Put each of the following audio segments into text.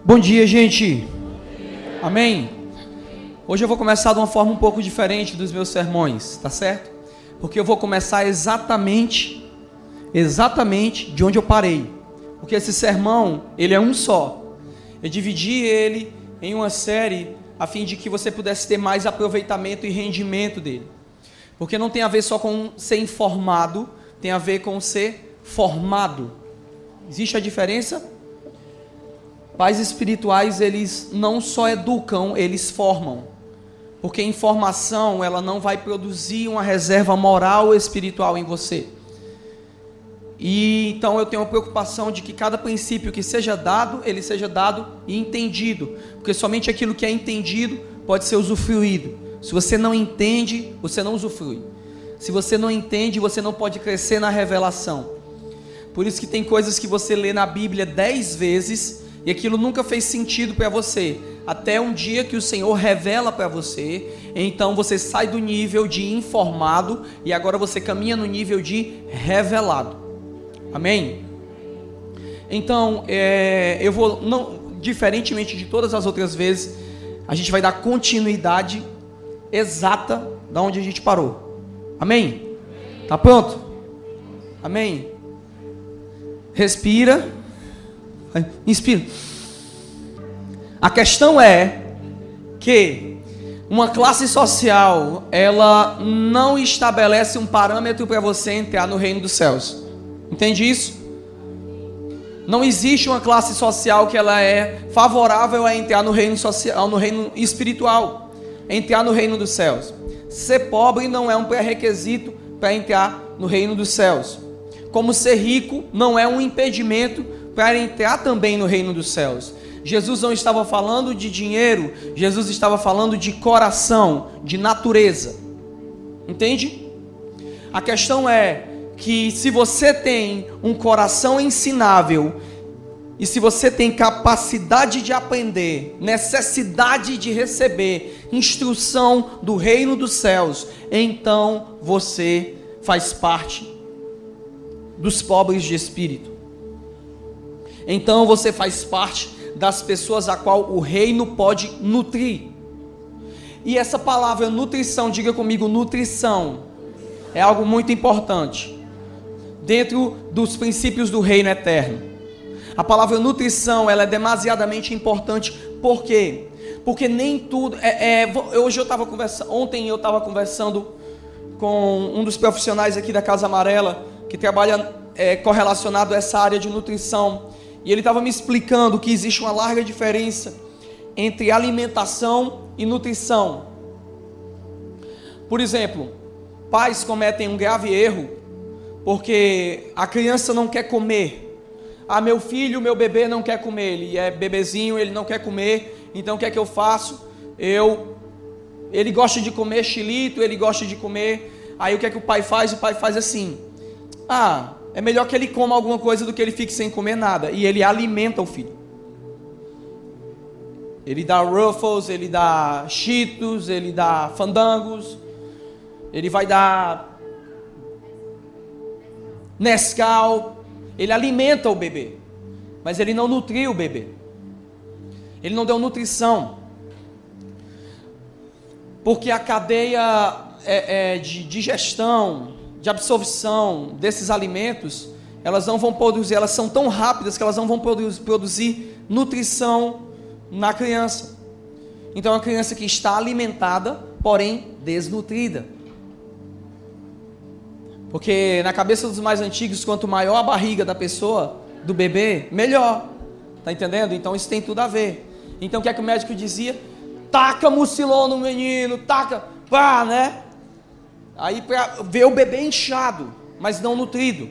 Bom dia, gente. Amém? Hoje eu vou começar de uma forma um pouco diferente dos meus sermões, tá certo? Porque eu vou começar exatamente de onde eu parei. Porque esse sermão, ele é um só. Eu dividi ele em uma série a fim de que você pudesse ter mais aproveitamento e rendimento dele. Porque não tem a ver só com ser informado, tem a ver com ser formado. Existe a diferença? Pais espirituais, eles não só educam, eles formam. Porque a informação, ela não vai produzir uma reserva moral ou espiritual em você. E então eu tenho a preocupação de que cada princípio que seja dado, ele seja dado e entendido. Porque somente aquilo que é entendido pode ser usufruído. Se você não entende, você não usufrui. Se você não entende, você não pode crescer na revelação. Por isso que tem coisas que você lê na Bíblia 10 vezes e aquilo nunca fez sentido para você, até um dia que o Senhor revela para você. Então você sai do nível de informado e agora você caminha no nível de revelado. Amém? Então eu vou, não, diferentemente de todas as outras vezes, a gente vai dar continuidade exata da onde a gente parou. Amém? Tá pronto? Amém? Respira. Inspira. A questão é que uma classe social, ela não estabelece um parâmetro para você entrar no reino dos céus. Entende isso? Não existe uma classe social que ela é favorável a entrar no reino social, no reino espiritual, entrar no reino dos céus. Ser pobre não é um pré-requisito para entrar no reino dos céus. Como ser rico não é um impedimento para entrar também no reino dos céus. Jesus não estava falando de dinheiro, Jesus estava falando de coração, de natureza. Entende? A questão é que se você tem um coração ensinável, e se você tem capacidade de aprender, necessidade de receber instrução do reino dos céus, então você faz parte dos pobres de espírito. Então você faz parte das pessoas a qual o reino pode nutrir. E essa palavra nutrição, diga comigo, nutrição, é algo muito importante dentro dos princípios do reino eterno. A palavra nutrição, ela é demasiadamente importante. Por quê? Porque nem tudo ontem eu estava conversando com um dos profissionais aqui da Casa Amarela que trabalha correlacionado a essa área de nutrição. E ele estava me explicando que existe uma larga diferença entre alimentação e nutrição. Por exemplo, pais cometem um grave erro porque a criança não quer comer. Meu filho, meu bebê não quer comer, ele é bebezinho, ele não quer comer, então o que é que eu faço? Ele gosta de comer xilito, ele gosta de comer, aí o que é que o pai faz? O pai faz assim: é melhor que ele coma alguma coisa do que ele fique sem comer nada. E ele alimenta o filho. Ele dá Ruffles, ele dá Cheetos, ele dá Fandangos, ele vai dar Nescau. Ele alimenta o bebê, mas ele não nutriu o bebê. Ele não deu nutrição. Porque a cadeia de digestão, de absorção desses alimentos, elas não vão produzir, elas são tão rápidas que elas não vão produzir nutrição na criança. Então é uma criança que está alimentada, porém desnutrida. Porque na cabeça dos mais antigos, quanto maior a barriga da pessoa, do bebê, melhor. Tá entendendo? Então isso tem tudo a ver. Então o que é que o médico dizia? Taca mucilon no menino, taca, né? Aí para ver o bebê inchado, mas não nutrido.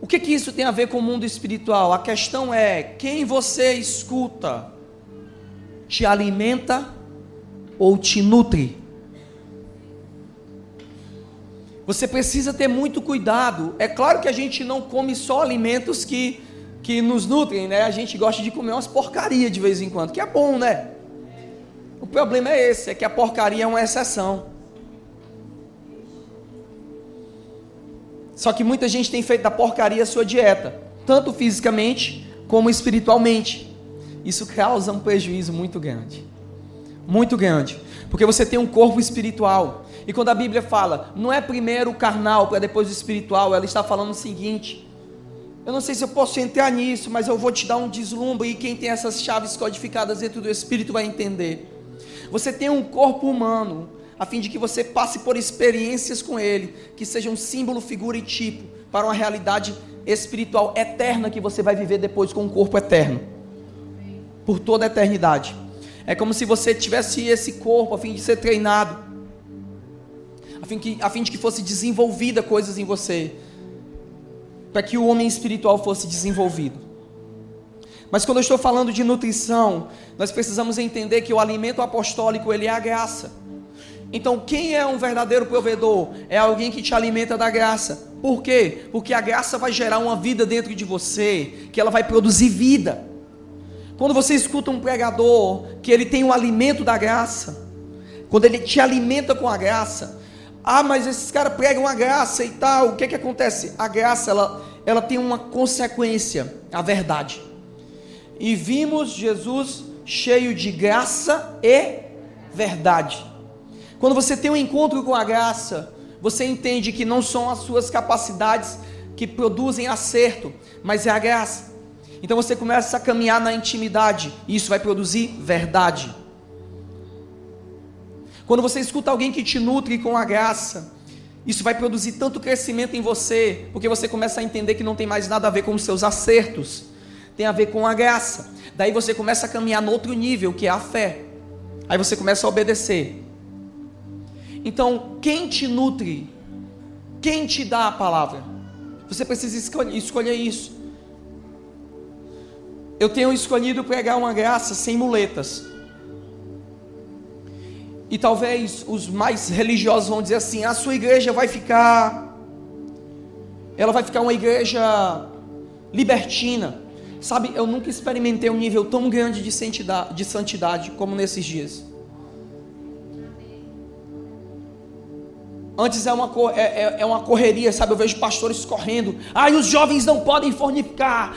O que isso tem a ver com o mundo espiritual? A questão é: quem você escuta te alimenta ou te nutre? Você precisa ter muito cuidado. É claro que a gente não come só alimentos que nos nutrem, né? A gente gosta de comer umas porcarias de vez em quando, que é bom, né? O problema é esse, é que a porcaria é uma exceção. Só que muita gente tem feito da porcaria a sua dieta, tanto fisicamente como espiritualmente. Isso causa um prejuízo muito grande. Muito grande. Porque você tem um corpo espiritual. E quando a Bíblia fala, não é primeiro o carnal para depois o espiritual, ela está falando o seguinte: eu não sei se eu posso entrar nisso, mas eu vou te dar um deslumbre, e quem tem essas chaves codificadas dentro do Espírito vai entender. Você tem um corpo humano, a fim de que você passe por experiências com ele, que sejam símbolo, figura e tipo, para uma realidade espiritual eterna que você vai viver depois com um corpo eterno, por toda a eternidade. É como se você tivesse esse corpo a fim de ser treinado, a fim de que fosse desenvolvida coisas em você, para que o homem espiritual fosse desenvolvido. Mas quando eu estou falando de nutrição, nós precisamos entender que o alimento apostólico, ele é a graça. Então, quem é um verdadeiro provedor? É alguém que te alimenta da graça. Por quê? Porque a graça vai gerar uma vida dentro de você, que ela vai produzir vida. Quando você escuta um pregador, que ele tem um alimento da graça, quando ele te alimenta com a graça, mas esses caras pregam a graça e tal, o que acontece? A graça, ela tem uma consequência, a verdade. E vimos Jesus cheio de graça e verdade. Quando você tem um encontro com a graça, você entende que não são as suas capacidades que produzem acerto, mas é a graça. Então você começa a caminhar na intimidade, e isso vai produzir verdade. Quando você escuta alguém que te nutre com a graça, isso vai produzir tanto crescimento em você, porque você começa a entender que não tem mais nada a ver com os seus acertos, tem a ver com a graça. Daí você começa a caminhar no outro nível, que é a fé. Aí você começa a obedecer. Então, quem te nutre? Quem te dá a palavra? Você precisa escolher isso. Eu tenho escolhido pregar uma graça sem muletas. E talvez os mais religiosos vão dizer assim: a sua igreja vai ficar uma igreja libertina. Sabe, eu nunca experimentei um nível tão grande de santidade como nesses dias. Antes é uma correria, sabe? Eu vejo pastores correndo. Os jovens não podem fornicar.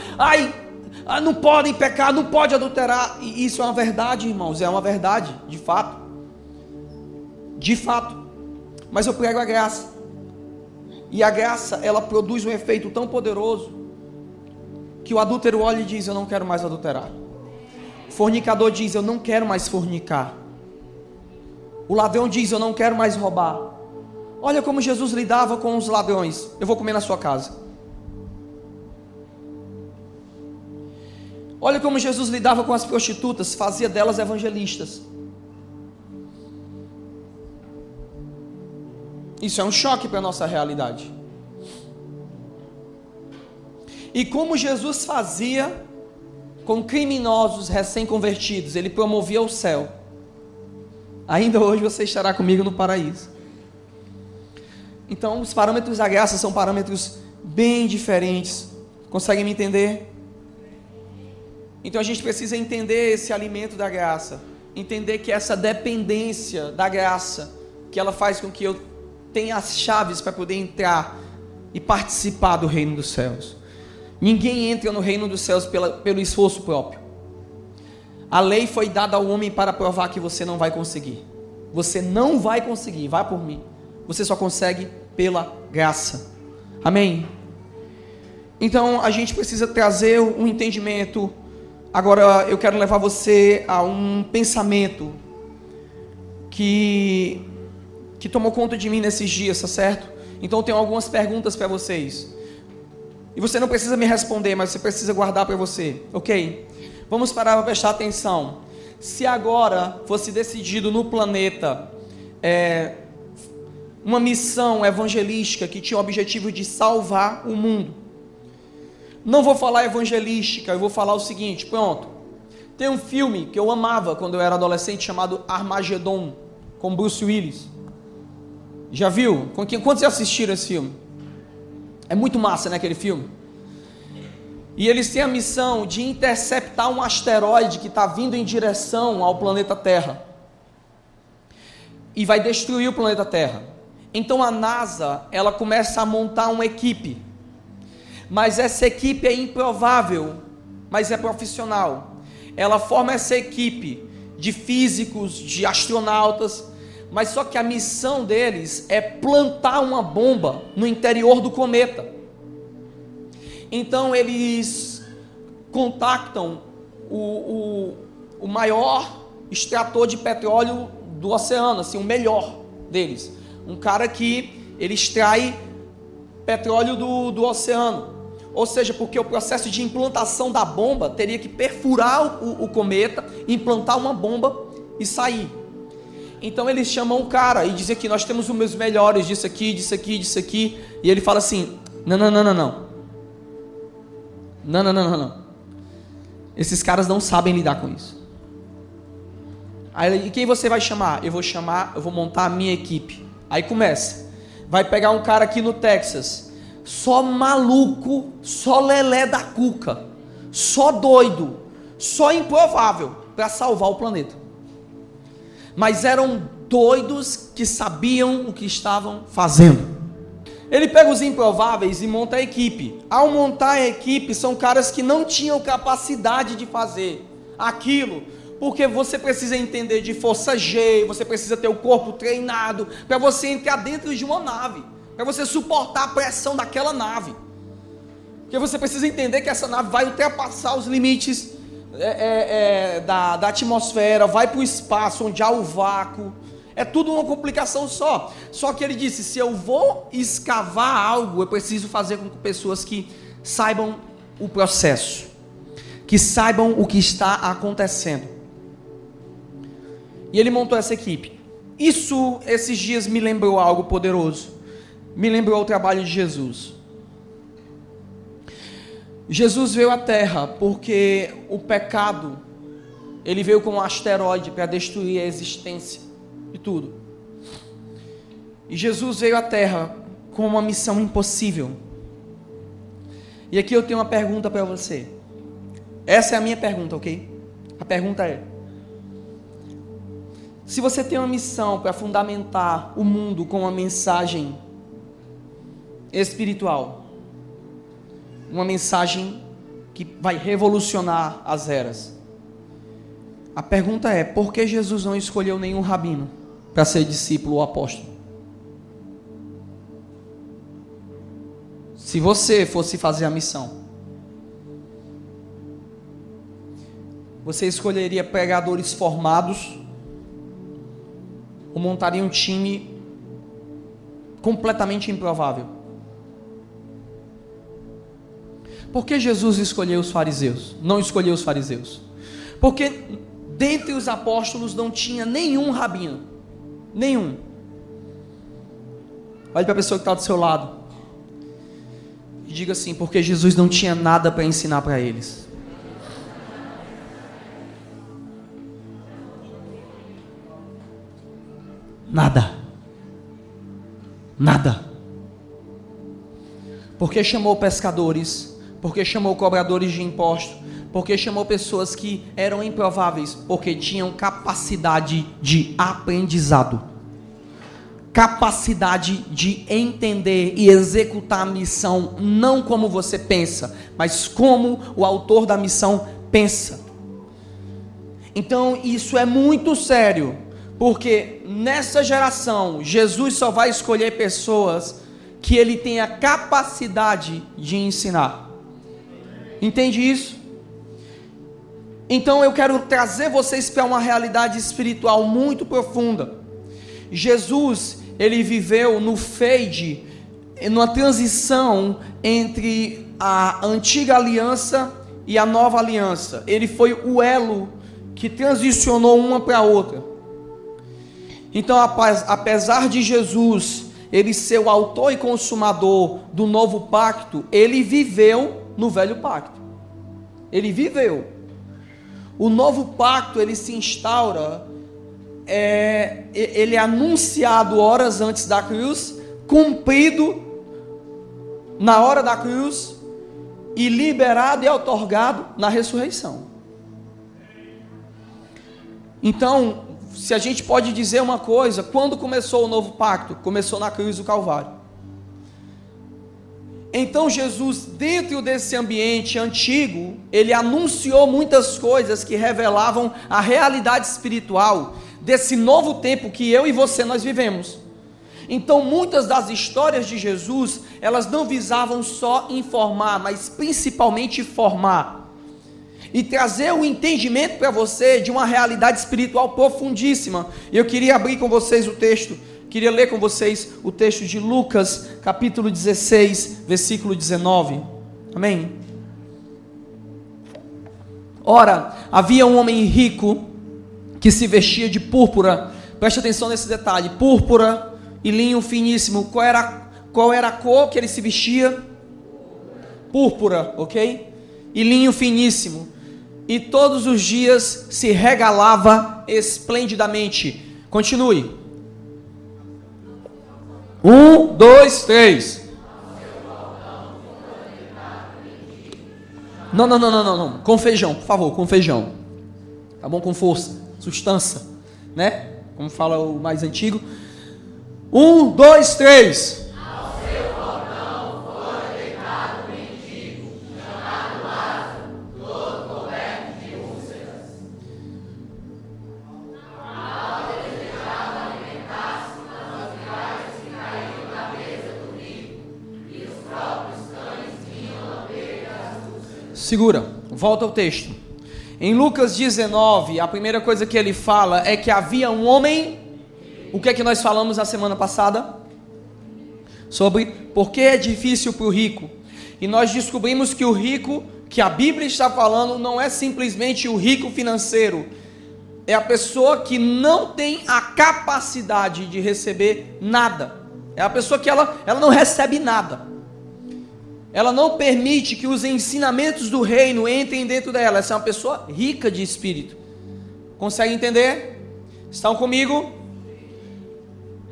Não podem pecar, não pode adulterar. E isso é uma verdade, irmãos, é uma verdade, de fato. De fato. Mas eu prego a graça. E a graça, ela produz um efeito tão poderoso, que o adúltero olha e diz: eu não quero mais adulterar. O fornicador diz: eu não quero mais fornicar. O ladrão diz: eu não quero mais roubar. Olha como Jesus lidava com os ladrões: eu vou comer na sua casa. Olha como Jesus lidava com as prostitutas, fazia delas evangelistas. Isso é um choque para a nossa realidade. E como Jesus fazia com criminosos recém-convertidos, ele promovia o céu. Ainda hoje você estará comigo no paraíso. Então, os parâmetros da graça são parâmetros bem diferentes. Conseguem me entender? Então a gente precisa entender esse alimento da graça, entender que essa dependência da graça, que ela faz com que eu tenha as chaves para poder entrar e participar do reino dos céus. Ninguém entra no reino dos céus pelo esforço próprio. A lei foi dada ao homem para provar que você não vai conseguir. Você não vai conseguir, vai por mim. Você só consegue pela graça. Amém? Então a gente precisa trazer um entendimento. Agora eu quero levar você a um pensamento que tomou conta de mim nesses dias, tá certo? Então eu tenho algumas perguntas para vocês. E você não precisa me responder, mas você precisa guardar para você, ok? Vamos parar para prestar atenção. Se agora fosse decidido no planeta uma missão evangelística que tinha o objetivo de salvar o mundo. Não vou falar evangelística, eu vou falar o seguinte, pronto. Tem um filme que eu amava quando eu era adolescente chamado Armagedon, com Bruce Willis. Já viu? Quantos já assistiram esse filme? É muito massa, né, aquele filme? E eles têm a missão de interceptar um asteroide que está vindo em direção ao planeta Terra. E vai destruir o planeta Terra. Então a NASA, ela começa a montar uma equipe. Mas essa equipe é improvável mas é profissional. Ela forma essa equipe de físicos, de astronautas, mas só que a missão deles é plantar uma bomba no interior do cometa. Então eles contactam o maior extrator de petróleo do oceano, assim, o melhor deles. Um cara que ele extrai petróleo do oceano. Ou seja, porque o processo de implantação da bomba teria que perfurar o cometa, implantar uma bomba e sair. Então eles chamam o cara e dizem que nós temos os meus melhores disso aqui, disso aqui, disso aqui. E ele fala assim: não. Não. Esses caras não sabem lidar com isso. Aí, e quem você vai chamar? Eu vou montar a minha equipe. Aí começa. Vai pegar um cara aqui no Texas, só maluco, só lelé da cuca, só doido, só improvável para salvar o planeta. Mas eram doidos que sabiam o que estavam fazendo. Ele pega os improváveis e monta a equipe. Ao montar a equipe, são caras que não tinham capacidade de fazer aquilo, porque você precisa entender de força G, você precisa ter o corpo treinado, para você entrar dentro de uma nave, para você suportar a pressão daquela nave, porque você precisa entender que essa nave vai ultrapassar os limites da atmosfera, vai para o espaço, onde há o vácuo. É tudo uma complicação só. Só que ele disse: se eu vou escavar algo, eu preciso fazer com pessoas que saibam o processo, que saibam o que está acontecendo. E ele montou essa equipe. Isso, esses dias, me lembrou algo poderoso. Me lembrou o trabalho de Jesus. Jesus veio à Terra porque o pecado, ele veio como um asteroide para destruir a existência de tudo. E Jesus veio à Terra com uma missão impossível. E aqui eu tenho uma pergunta para você. Essa é a minha pergunta, ok? A pergunta é: se você tem uma missão para fundamentar o mundo com uma mensagem espiritual, uma mensagem que vai revolucionar as eras, a pergunta é: por que Jesus não escolheu nenhum rabino para ser discípulo ou apóstolo? Se você fosse fazer a missão, você escolheria pregadores formados ou montaria um time completamente improvável? Por que Jesus escolheu os fariseus? Não escolheu os fariseus? Porque dentre os apóstolos não tinha nenhum rabino. Nenhum. Olhe para a pessoa que está do seu lado e diga assim: porque Jesus não tinha nada para ensinar para eles. Nada. Porque chamou pescadores, porque chamou cobradores de impostos, porque chamou pessoas que eram improváveis, porque tinham capacidade de aprendizado, capacidade de entender e executar a missão, não como você pensa, mas como o autor da missão pensa. Então isso é muito sério, porque nessa geração Jesus só vai escolher pessoas que ele tenha capacidade de ensinar. Entende isso? Então eu quero trazer vocês para uma realidade espiritual muito profunda. Jesus, ele viveu no fade, numa transição entre a antiga aliança e a nova aliança. Ele foi o elo que transicionou uma para a outra. Então, apesar de Jesus, ele ser o autor e consumador do novo pacto, ele viveu no velho pacto. Ele viveu. O novo pacto, ele se instaura, ele é anunciado horas antes da cruz, cumprido na hora da cruz e liberado e outorgado na ressurreição. Então, se a gente pode dizer uma coisa, quando começou o novo pacto? Começou na cruz do Calvário. Então Jesus, dentro desse ambiente antigo, ele anunciou muitas coisas que revelavam a realidade espiritual desse novo tempo que eu e você nós vivemos. Então muitas das histórias de Jesus, elas não visavam só informar, mas principalmente formar e trazer o entendimento para você de uma realidade espiritual profundíssima. E eu queria abrir com vocês o texto, queria ler com vocês o texto de Lucas, capítulo 16, versículo 19. Amém? Ora, havia um homem rico que se vestia de púrpura. Preste atenção nesse detalhe: púrpura e linho finíssimo. Qual era a cor que ele se vestia? Púrpura, ok? E linho finíssimo. E todos os dias se regalava esplendidamente. Continue. 1, 2, 3. Não. Com feijão, por favor, com feijão. Tá bom? Com força, sustância, né? Como fala o mais antigo. 1, 2, 3. Ao seu portão fora deitado um mendigo, chamado Lázaro, todo coberto de úlceras. Mal desejava alimentar-se com as migalhas que caíam da mesa do rico, e os próprios cães vinham lamber as úlceras. Segura, volta ao texto. Em Lucas 19, a primeira coisa que ele fala é que havia um homem. O que é que nós falamos na semana passada? Sobre por que é difícil para o rico. E nós descobrimos que o rico, que a Bíblia está falando, não é simplesmente o rico financeiro. É a pessoa que não tem a capacidade de receber nada. É a pessoa que ela não recebe nada. Ela não permite que os ensinamentos do reino entrem dentro dela. Essa é uma pessoa rica de espírito. Consegue entender? Estão comigo?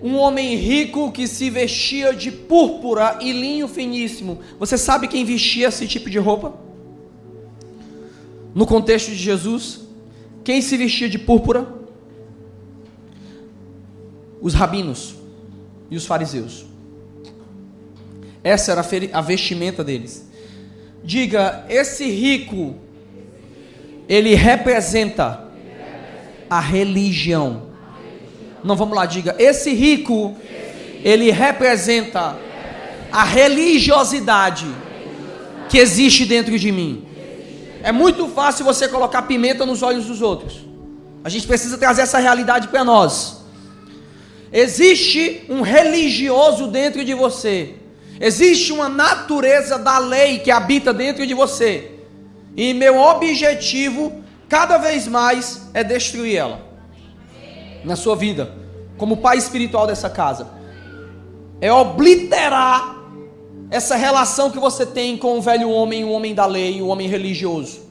Um homem rico que se vestia de púrpura e linho finíssimo. Você sabe quem vestia esse tipo de roupa? No contexto de Jesus, quem se vestia de púrpura? Os rabinos e os fariseus. Essa era a vestimenta deles. Diga, esse rico, ele representa a religião. Não, vamos lá, diga, esse rico, ele representa a religiosidade que existe dentro de mim. É muito fácil você colocar pimenta nos olhos dos outros. A gente precisa trazer essa realidade para nós. Existe um religioso dentro de você. Existe uma natureza da lei que habita dentro de você. E meu objetivo, cada vez mais, é destruir ela. Na sua vida, como pai espiritual dessa casa, é obliterar essa relação que você tem com o velho homem, o homem da lei, o homem religioso.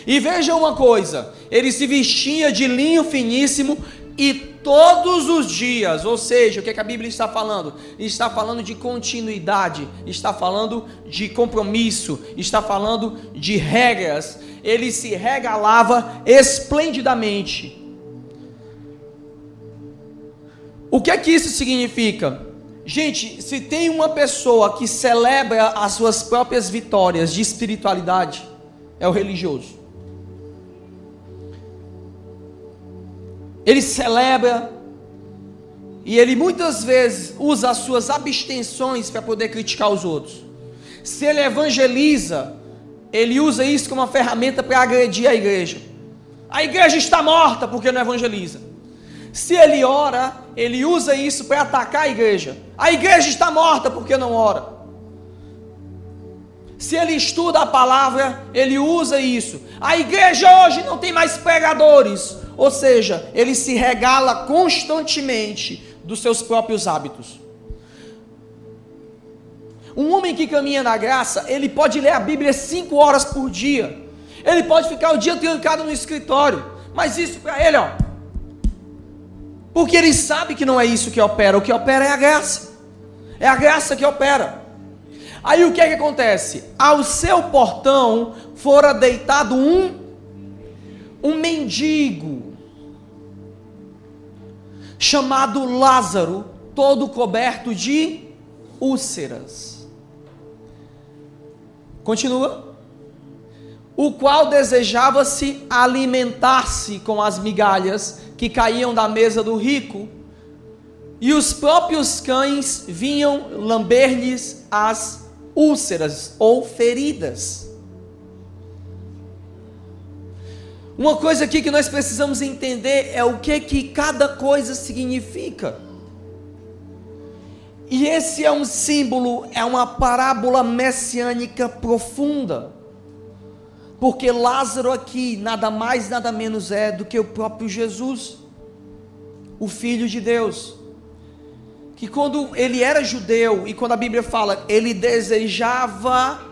E veja uma coisa, ele se vestia de linho finíssimo e todos os dias, ou seja, o que a Bíblia está falando? Está falando de continuidade, está falando de compromisso, está falando de regras. Ele se regalava esplendidamente. O que é que isso significa? Gente, se tem uma pessoa que celebra as suas próprias vitórias de espiritualidade, é o religioso. Ele celebra e ele muitas vezes usa as suas abstenções para poder criticar os outros. Se ele evangeliza, ele usa isso como uma ferramenta para agredir a igreja. A igreja está morta porque não evangeliza. Se ele ora, ele usa isso para atacar a igreja. A igreja está morta porque não ora. Se ele estuda a palavra, ele usa isso. A igreja hoje não tem mais pregadores. Ou seja, ele se regala constantemente dos seus próprios hábitos. Um homem que caminha na graça, ele pode ler a Bíblia 5 horas por dia. Ele pode ficar o dia trancado no escritório. Mas isso para ele, porque ele sabe que não é isso que opera. O que opera é a graça. É a graça que opera. Aí o que é que acontece? Ao seu portão fora deitado um mendigo chamado Lázaro, todo coberto de úlceras. Continua. O qual desejava-se alimentar-se com as migalhas que caíam da mesa do rico, e os próprios cães vinham lamber-lhes as úlceras ou feridas. Uma coisa aqui que nós precisamos entender é o que cada coisa significa. E esse é um símbolo, é uma parábola messiânica profunda. Porque Lázaro aqui nada mais, nada menos é do que o próprio Jesus, o Filho de Deus. Que quando ele era judeu, e quando a Bíblia fala, ele desejava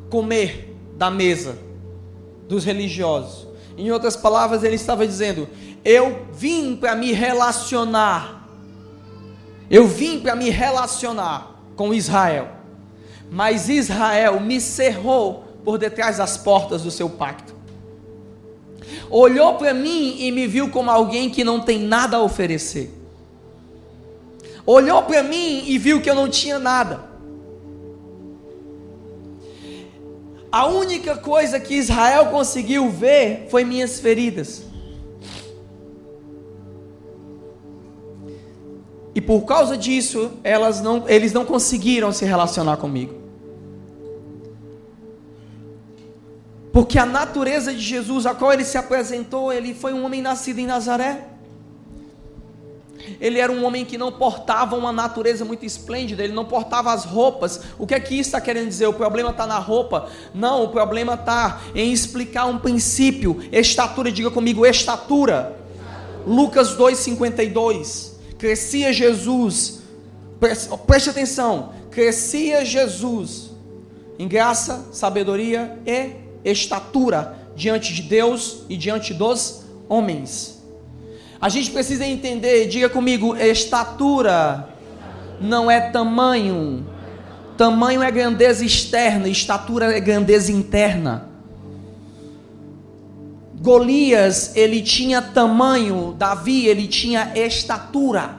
comer da mesa dos religiosos. Em outras palavras, ele estava dizendo: eu vim para me relacionar com Israel, mas Israel me cerrou por detrás das portas do seu pacto. Olhou para mim e me viu como alguém que não tem nada a oferecer. Olhou para mim e viu que eu não tinha nada. A única coisa que Israel conseguiu ver foi minhas feridas. E por causa disso, eles não conseguiram se relacionar comigo. Porque a natureza de Jesus, a qual ele se apresentou, ele foi um homem nascido em Nazaré. Ele era um homem que não portava uma natureza muito esplêndida, ele não portava as roupas. O que é que isso está querendo dizer? O problema está na roupa? Não, o problema está em explicar um princípio. Estatura, diga comigo, estatura. Lucas 2,52. Crescia Jesus, preste atenção, crescia Jesus em graça, sabedoria e estatura diante de Deus e diante dos homens. A gente precisa entender, diga comigo, estatura não é tamanho. Tamanho é grandeza externa, estatura é grandeza interna. Golias, ele tinha tamanho, Davi, ele tinha estatura.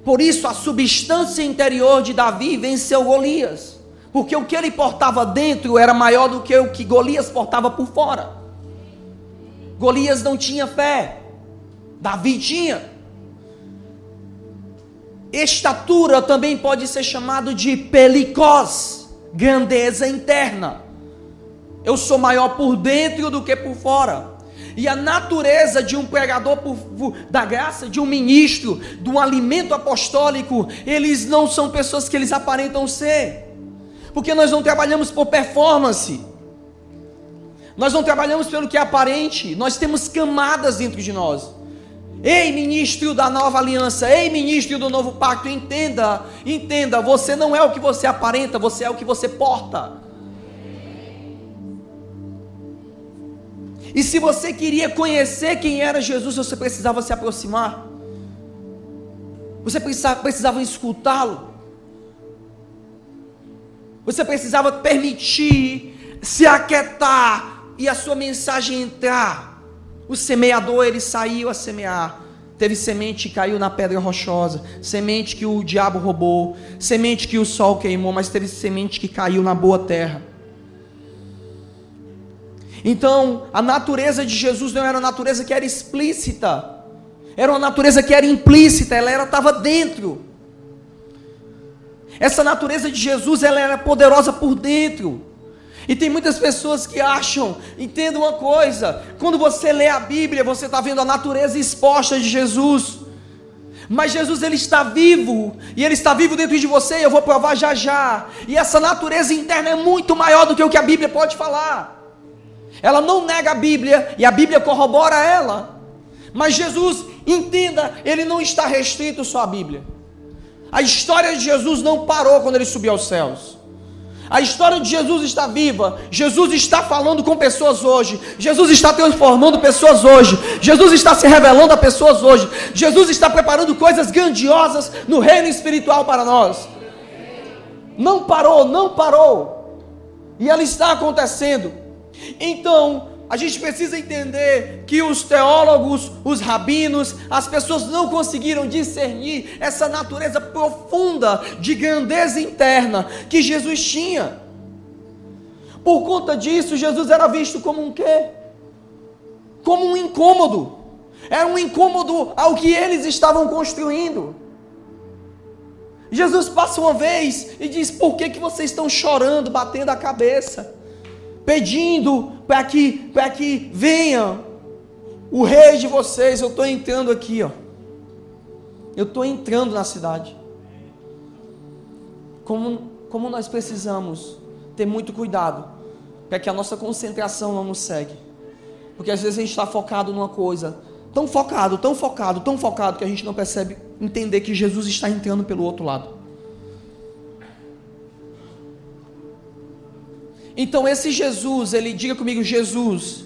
Por isso a substância interior de Davi venceu Golias, porque o que ele portava dentro era maior do que o que Golias portava por fora. Golias não tinha fé, Davi tinha. Estatura também pode ser chamado de pelikos, grandeza interna. Eu sou maior por dentro do que por fora. E a natureza de um pregador da graça, de um ministro, de um alimento apostólico, eles não são pessoas que eles aparentam ser. Porque nós não trabalhamos por performance. Nós não trabalhamos pelo que é aparente. Nós temos camadas dentro de nós. Ei, ministro da nova aliança, ei, ministro do novo pacto, entenda, você não é o que você aparenta, você é o que você porta. E se você queria conhecer quem era Jesus, você precisava se aproximar. Você precisava escutá-lo. Você precisava permitir se aquietar e a sua mensagem entrar. O semeador, ele saiu a semear. Teve semente que caiu na pedra rochosa, semente que o diabo roubou, semente que o sol queimou, mas teve semente que caiu na boa terra. Então, a natureza de Jesus não era uma natureza que era explícita, era uma natureza que era implícita, ela estava dentro. Essa natureza de Jesus, ela era poderosa por dentro. E tem muitas pessoas que acham, entenda uma coisa, quando você lê a Bíblia, você está vendo a natureza exposta de Jesus. Mas Jesus, ele está vivo, e ele está vivo dentro de você, e eu vou provar já já. E essa natureza interna é muito maior do que o que a Bíblia pode falar. Ela não nega a Bíblia, e a Bíblia corrobora ela. Mas Jesus, entenda, ele não está restrito só à Bíblia. A história de Jesus não parou quando ele subiu aos céus. A história de Jesus está viva. Jesus está falando com pessoas hoje. Jesus está transformando pessoas hoje. Jesus está se revelando a pessoas hoje. Jesus está preparando coisas grandiosas no reino espiritual para nós. Não parou, não parou. E ela está acontecendo. Então, A gente precisa entender que os teólogos, os rabinos, as pessoas não conseguiram discernir essa natureza profunda de grandeza interna que Jesus tinha. Por conta disso, Jesus era visto como um quê? Como um incômodo. Era um incômodo ao que eles estavam construindo. Jesus passa uma vez e diz: por que vocês estão chorando, batendo a cabeça, pedindo para que venha o rei de vocês? Eu estou entrando aqui, ó. Eu estou entrando na cidade. Como nós precisamos ter muito cuidado para que a nossa concentração não nos segue. Porque às vezes a gente está focado numa coisa, tão focado, que a gente não percebe entender que Jesus está entrando pelo outro lado. Então esse Jesus, diga comigo, Jesus,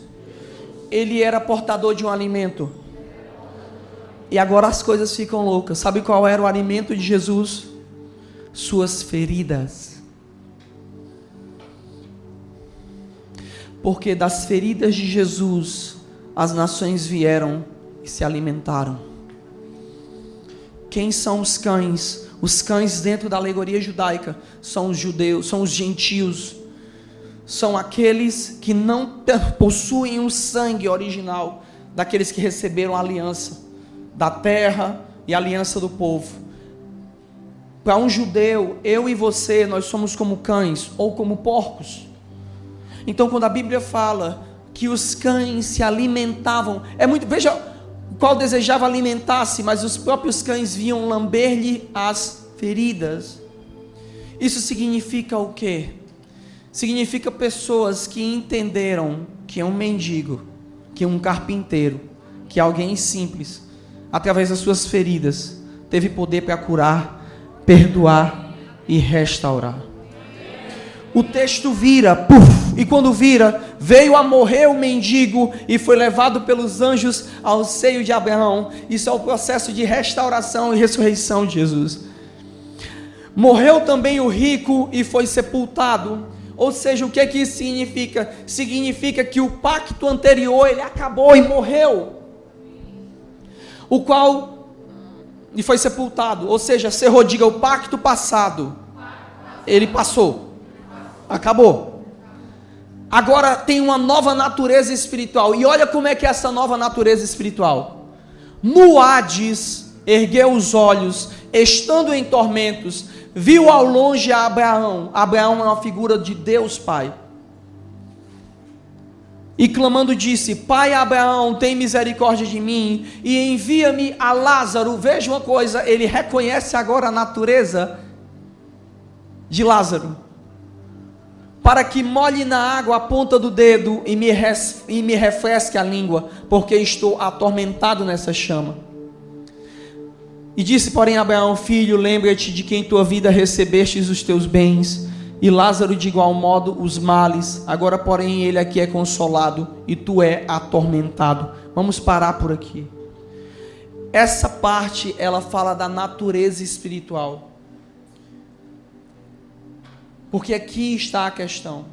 ele era portador de um alimento. E agora as coisas ficam loucas. Sabe qual era o alimento de Jesus? Suas feridas. Porque das feridas de Jesus, as nações vieram e se alimentaram. Quem são os cães? Os cães dentro da alegoria judaica são os judeus, são os gentios. São aqueles que não possuem o sangue original daqueles que receberam a aliança da terra e a aliança do povo. Para um judeu, eu e você, nós somos como cães ou como porcos. Então, quando a Bíblia fala que os cães se alimentavam, veja, o qual desejava alimentar-se, mas os próprios cães vinham lamber-lhe as feridas. Isso significa o quê? Significa pessoas que entenderam que um mendigo, que um carpinteiro, que alguém simples, através das suas feridas, teve poder para curar, perdoar e restaurar. O texto vira, e quando vira, veio a morrer o mendigo e foi levado pelos anjos ao seio de Abraão. Isso é o processo de restauração e ressurreição de Jesus. Morreu também o rico e foi sepultado. Ou seja, o que isso significa? Significa que o pacto anterior, ele acabou e morreu. E foi sepultado. Ou seja, cerrou, diga, o pacto passado, ele passou. Acabou. Agora tem uma nova natureza espiritual. E olha como é que é essa nova natureza espiritual. No Hades, ergueu os olhos, estando em tormentos, viu ao longe a Abraão. Abraão é uma figura de Deus Pai. E clamando disse: Pai Abraão, tem misericórdia de mim e envia-me a Lázaro. Veja uma coisa, ele reconhece agora a natureza de Lázaro. Para que molhe na água a ponta do dedo e me refresque a língua, porque estou atormentado nessa chama. E disse, porém, Abraão: filho, lembra-te de que em tua vida recebestes os teus bens, e Lázaro de igual modo os males. Agora, porém, ele aqui é consolado e tu é atormentado. Vamos parar por aqui. Essa parte, ela fala da natureza espiritual. Porque aqui está a questão.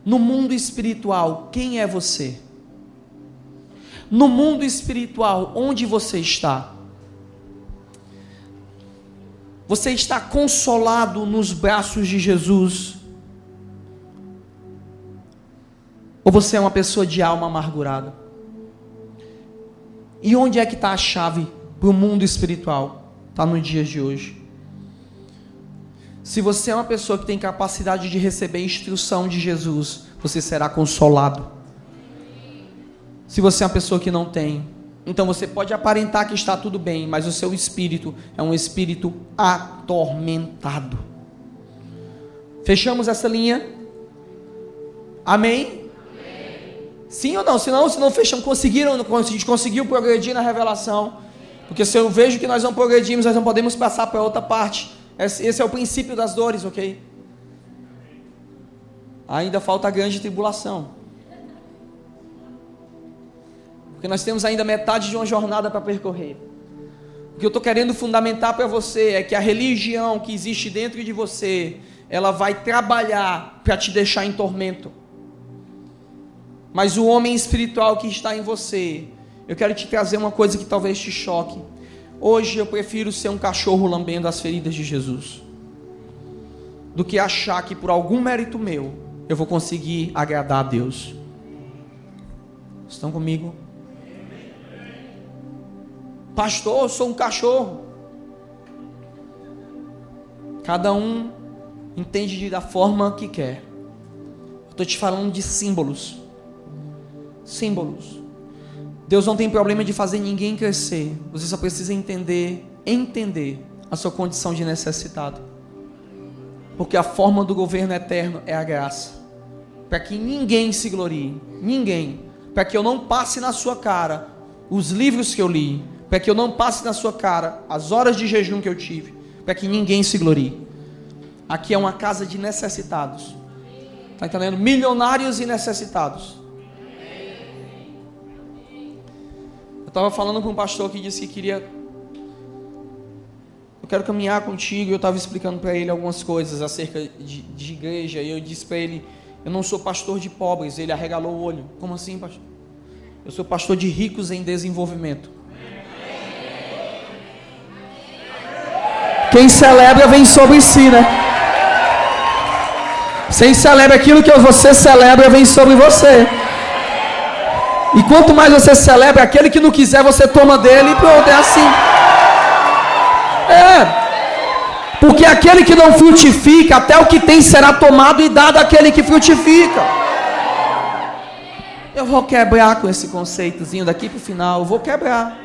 No mundo espiritual, quem é você? No mundo espiritual, onde você está? Você está consolado nos braços de Jesus? Ou você é uma pessoa de alma amargurada? E onde é que está a chave para o mundo espiritual? Está no dia de hoje. Se você é uma pessoa que tem capacidade de receber instrução de Jesus, você será consolado. Se você é uma pessoa que não tem, então você pode aparentar que está tudo bem, mas o seu espírito é um espírito atormentado. Fechamos essa linha? Amém? Amém. Sim ou não? Se não fechamos, a gente conseguiu progredir na revelação. Porque se eu vejo que nós não progredimos, nós não podemos passar para outra parte. Esse é o princípio das dores, ok? Ainda falta a grande tribulação. Porque nós temos ainda metade de uma jornada para percorrer. O que eu estou querendo fundamentar para você é que a religião que existe dentro de você, ela vai trabalhar para te deixar em tormento. Mas o homem espiritual que está em você, eu quero te trazer uma coisa que talvez te choque. Hoje eu prefiro ser um cachorro lambendo as feridas de Jesus, do que achar que por algum mérito meu, eu vou conseguir agradar a Deus. Estão comigo? Pastor, eu sou um cachorro. Cada um entende da forma que quer. Estou te falando de símbolos. Símbolos. Deus não tem problema de fazer ninguém crescer. Você só precisa entender a sua condição de necessitado. Porque a forma do governo eterno é a graça. Para que ninguém se glorie. Ninguém. Para que eu não passe na sua cara os livros que eu li. Para que eu não passe na sua cara as horas de jejum que eu tive. Para que ninguém se glorie. Aqui é uma casa de necessitados. Está entendendo? Milionários e necessitados. Eu estava falando com um pastor que disse que queria... Eu quero caminhar contigo. Eu estava explicando para ele algumas coisas acerca de igreja. E eu disse para ele, eu não sou pastor de pobres. Ele arregalou o olho. Como assim, pastor? Eu sou pastor de ricos em desenvolvimento. Quem celebra vem sobre si, né? Quem celebra aquilo que você celebra vem sobre você. E quanto mais você celebra, aquele que não quiser, você toma dele e pronto, é assim. Porque aquele que não frutifica, até o que tem será tomado e dado àquele que frutifica. Eu vou quebrar com esse conceitozinho daqui para o final, eu vou quebrar.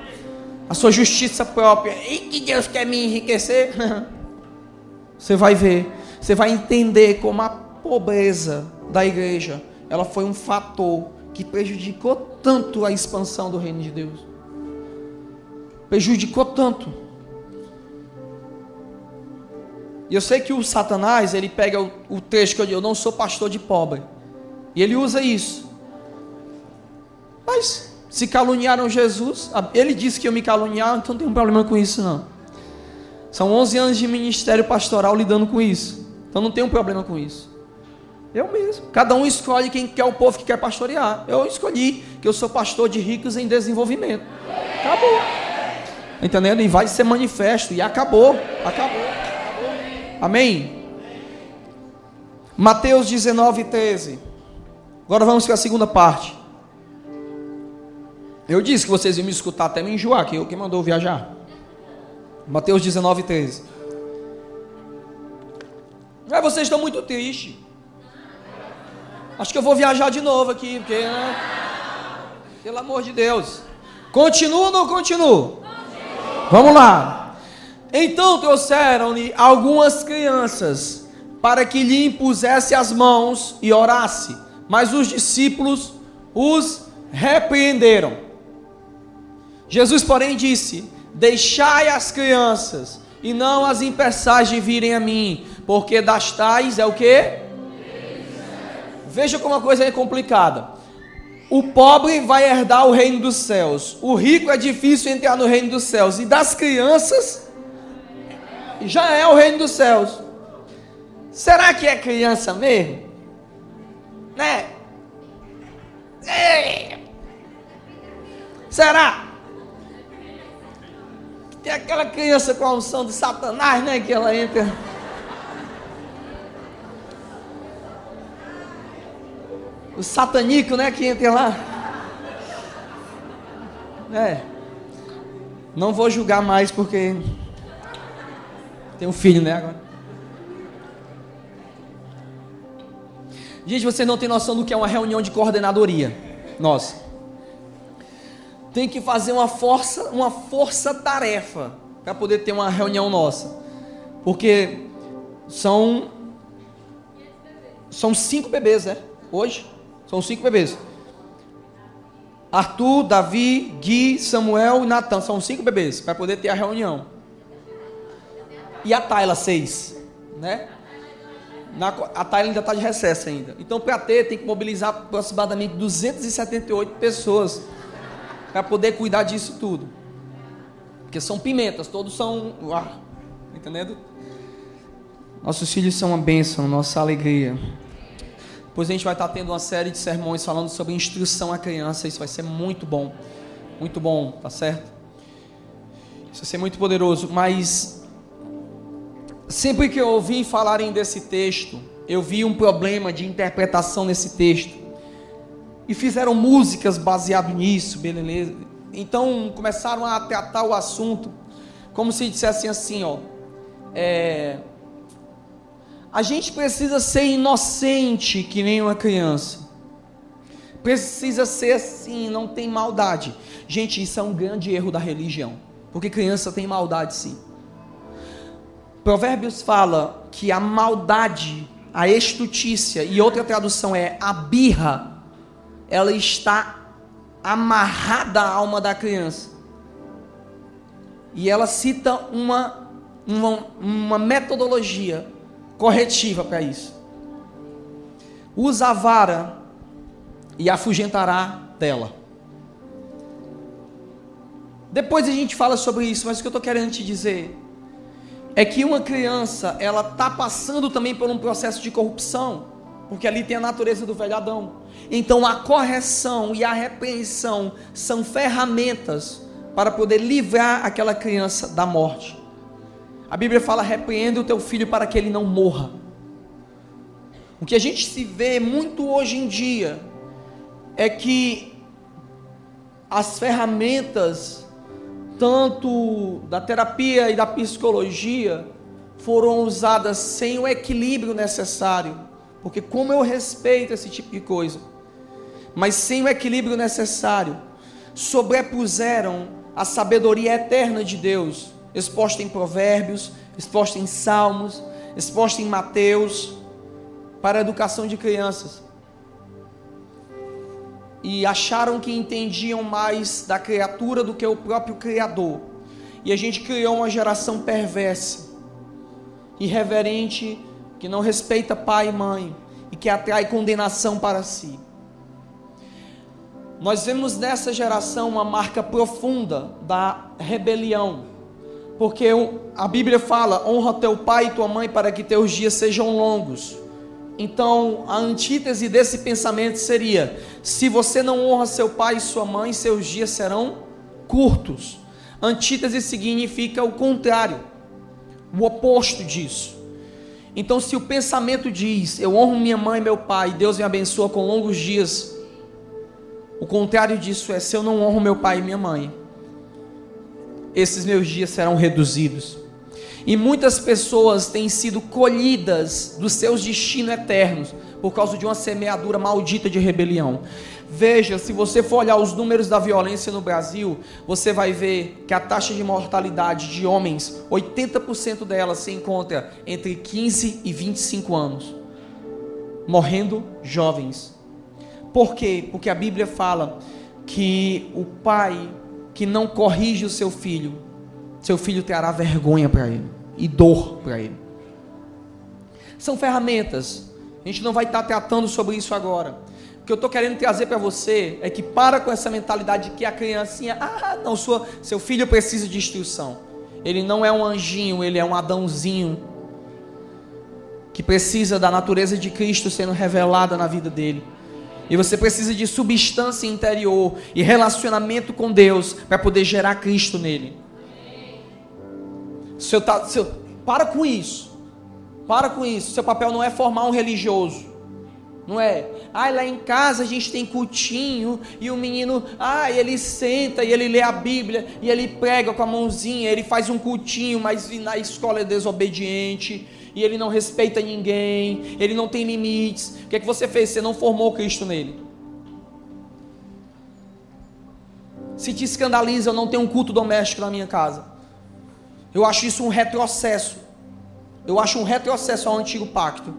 A sua justiça própria, e que Deus quer me enriquecer. Você vai ver, você vai entender como a pobreza da igreja, ela foi um fator que prejudicou tanto a expansão do reino de Deus. Prejudicou tanto. E eu sei que o Satanás, ele pega o texto que eu digo, eu não sou pastor de pobre. E ele usa isso. Mas, se caluniaram Jesus, ele disse que eu me caluniar, então não tem um problema com isso não. São 11 anos de ministério pastoral lidando com isso. Então não tem um problema com isso. Eu mesmo. Cada um escolhe quem quer o povo que quer pastorear. Eu escolhi que eu sou pastor de ricos em desenvolvimento. Acabou. Entendendo? E vai ser manifesto. E acabou. Acabou. Amém? Mateus 19, 13. Agora vamos para a segunda parte. Eu disse que vocês iam me escutar até me enjoar, que eu que mandou viajar. Mateus 19, 13. Vocês estão muito tristes. Acho que eu vou viajar de novo aqui, porque, né? Pelo amor de Deus. Continua ou não continua? Vamos lá. Então trouxeram-lhe algumas crianças, para que lhe impusesse as mãos e orasse. Mas os discípulos os repreenderam. Jesus, porém, disse: deixai as crianças, e não as impeçais de virem a mim, porque das tais é o quê? Veja como a coisa é complicada. O pobre vai herdar o reino dos céus. O rico é difícil entrar no reino dos céus. E das crianças, já é o reino dos céus. Será que é criança mesmo? Né? Será? Tem aquela criança com a unção de Satanás, né? Que ela entra. O satanico, né? Que entra lá. Não vou julgar mais porque tem um filho, né? Agora. Gente, vocês não têm noção do que é uma reunião de coordenadoria. Nossa. Tem que fazer uma força-tarefa para poder ter uma reunião nossa. Porque são 5 bebês, né? Hoje, são 5 bebês. Arthur, Davi, Gui, Samuel e Natan. São 5 bebês para poder ter a reunião. E a Tayla, 6. Né? A Tayla ainda está de recesso ainda. Então, para ter, tem que mobilizar aproximadamente 278 pessoas para poder cuidar disso tudo. Porque são pimentas, todos são... entendendo? Nossos filhos são uma bênção, nossa alegria. Depois a gente vai estar tendo uma série de sermões falando sobre instrução à criança. Isso vai ser muito bom, tá certo? Isso vai ser muito poderoso. Mas sempre que eu ouvi falarem desse texto, eu vi um problema de interpretação nesse texto, e fizeram músicas baseado nisso, beleza? Então começaram a tratar o assunto como se dissessem assim, ó, a gente precisa ser inocente que nem uma criança, precisa ser assim, não tem maldade. Gente, isso é um grande erro da religião, porque criança tem maldade sim. Provérbios fala que a maldade, a estutícia, e outra tradução é a birra, ela está amarrada à alma da criança. E ela cita uma metodologia corretiva para isso. Usa a vara e afugentará dela. Depois a gente fala sobre isso, mas o que eu estou querendo te dizer é que uma criança, ela está passando também por um processo de corrupção, porque ali tem a natureza do velho Adão. Então a correção e a repreensão são ferramentas para poder livrar aquela criança da morte. A Bíblia fala: repreenda o teu filho para que ele não morra. O que a gente se vê muito hoje em dia é que as ferramentas, tanto da terapia e da psicologia, foram usadas sem o equilíbrio necessário, porque como eu respeito esse tipo de coisa, mas sem o equilíbrio necessário, sobrepuseram a sabedoria eterna de Deus, exposta em Provérbios, exposta em Salmos, exposta em Mateus, para a educação de crianças, e acharam que entendiam mais da criatura do que o próprio Criador, e a gente criou uma geração perversa, irreverente, que não respeita pai e mãe, e que atrai condenação para si. Nós vemos nessa geração uma marca profunda da rebelião, porque a Bíblia fala: honra teu pai e tua mãe para que teus dias sejam longos. Então a antítese desse pensamento seria: se você não honra seu pai e sua mãe, seus dias serão curtos. Antítese significa o contrário, o oposto disso. Então, se o pensamento diz: eu honro minha mãe e meu pai, Deus me abençoa com longos dias, o contrário disso é: se eu não honro meu pai e minha mãe, esses meus dias serão reduzidos. E muitas pessoas têm sido colhidas dos seus destinos eternos por causa de uma semeadura maldita de rebelião. Veja, se você for olhar os números da violência no Brasil, você vai ver que a taxa de mortalidade de homens, 80% dela se encontra entre 15 e 25 anos, morrendo jovens. Por quê? Porque a Bíblia fala que o pai que não corrige o seu filho trará vergonha para ele e dor para ele. São ferramentas. A gente não vai estar tratando sobre isso agora. O que eu estou querendo trazer para você é que para com essa mentalidade de que a criancinha, não, seu filho precisa de instrução. Ele não é um anjinho, ele é um Adãozinho que precisa da natureza de Cristo sendo revelada na vida dele. E você precisa de substância interior e relacionamento com Deus para poder gerar Cristo nele. Para com isso. Seu papel não é formar um religioso. Não é? Lá em casa a gente tem cultinho e o menino, ele senta e ele lê a Bíblia e ele prega com a mãozinha, ele faz um cultinho, mas na escola é desobediente. E ele não respeita ninguém, ele não tem limites. O que é que você fez? Você não formou Cristo nele. Se te escandaliza eu não tenho um culto doméstico na minha casa, eu acho isso um retrocesso. Eu acho um retrocesso ao antigo pacto.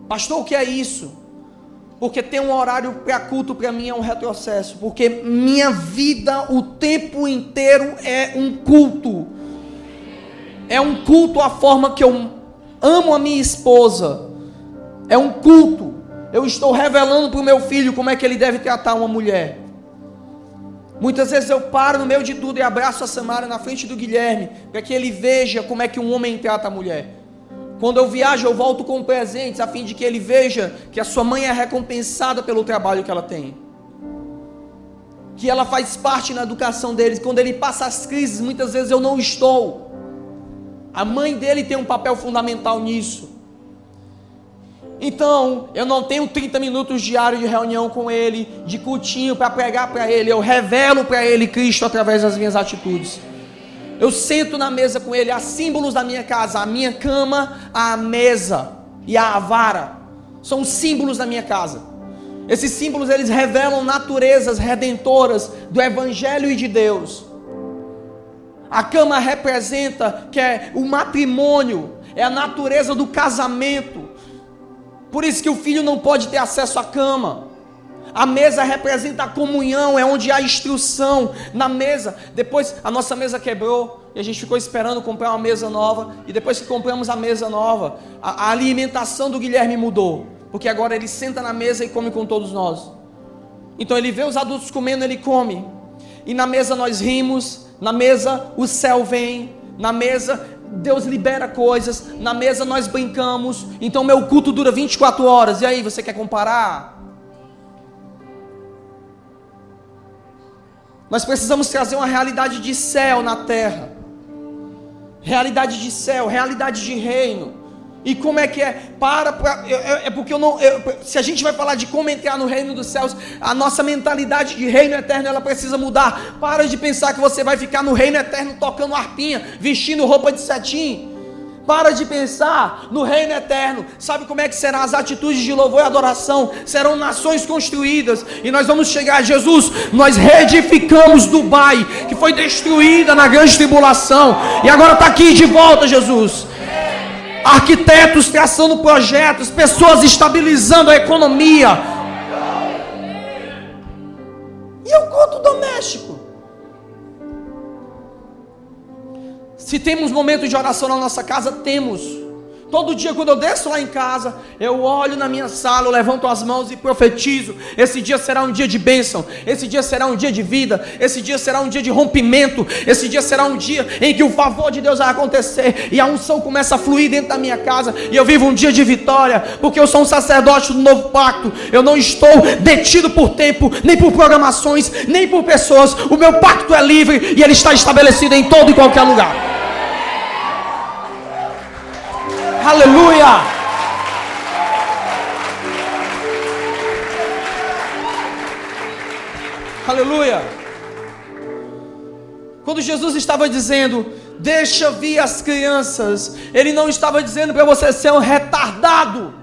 Pastor, o que é isso? Porque ter um horário para culto para mim é um retrocesso, porque minha vida o tempo inteiro é um culto. É um culto a forma que eu amo a minha esposa. É um culto. Eu estou revelando para o meu filho como é que ele deve tratar uma mulher. Muitas vezes eu paro no meio de tudo e abraço a Samara na frente do Guilherme, para que ele veja como é que um homem trata a mulher. Quando eu viajo, eu volto com presentes, a fim de que ele veja que a sua mãe é recompensada pelo trabalho que ela tem, que ela faz parte na educação deles. Quando ele passa as crises, muitas vezes eu não estou. A mãe dele tem um papel fundamental nisso. Então, eu não tenho 30 minutos diários de reunião com ele, de cultinho para pregar para ele. Eu revelo para ele Cristo através das minhas atitudes. Eu sento na mesa com ele. Há símbolos da minha casa: a minha cama, a mesa e a vara. São símbolos da minha casa. Esses símbolos, eles revelam naturezas redentoras do Evangelho e de Deus. A cama representa que é o matrimônio, é a natureza do casamento. Por isso que o filho não pode ter acesso à cama. A mesa representa a comunhão, é onde há instrução na mesa. Depois a nossa mesa quebrou e a gente ficou esperando comprar uma mesa nova. E depois que compramos a mesa nova, a alimentação do Guilherme mudou, porque agora ele senta na mesa e come com todos nós. Então ele vê os adultos comendo, ele come. E na mesa nós rimos, na mesa o céu vem, na mesa Deus libera coisas, na mesa nós brincamos. Então meu culto dura 24 horas. E aí, você quer comparar? Nós precisamos trazer uma realidade de céu na terra. Realidade de céu, realidade de reino. E como é que é? Porque se a gente vai falar de como entrar no reino dos céus, a nossa mentalidade de reino eterno, ela precisa mudar. Para de pensar que você vai ficar no reino eterno tocando harpinha, vestindo roupa de cetim. Para de pensar no reino eterno. Sabe como é que serão as atitudes de louvor e adoração? Serão nações construídas. E nós vamos chegar a Jesus. Nós reedificamos Dubai, que foi destruída na grande tribulação, e agora está aqui de volta, Jesus. Arquitetos traçando projetos, pessoas estabilizando a economia. E o culto doméstico? Se temos momentos de oração na nossa casa, temos. Todo dia quando eu desço lá em casa, eu olho na minha sala, eu levanto as mãos e profetizo. Esse dia será um dia de bênção, esse dia será um dia de vida, esse dia será um dia de rompimento, esse dia será um dia em que o favor de Deus vai acontecer, e a unção começa a fluir dentro da minha casa, e eu vivo um dia de vitória, porque eu sou um sacerdote do novo pacto. Eu não estou detido por tempo, nem por programações, nem por pessoas. O meu pacto é livre e ele está estabelecido em todo e qualquer lugar. Aleluia! Aleluia! Quando Jesus estava dizendo, deixa vir as crianças, ele não estava dizendo para você ser um retardado.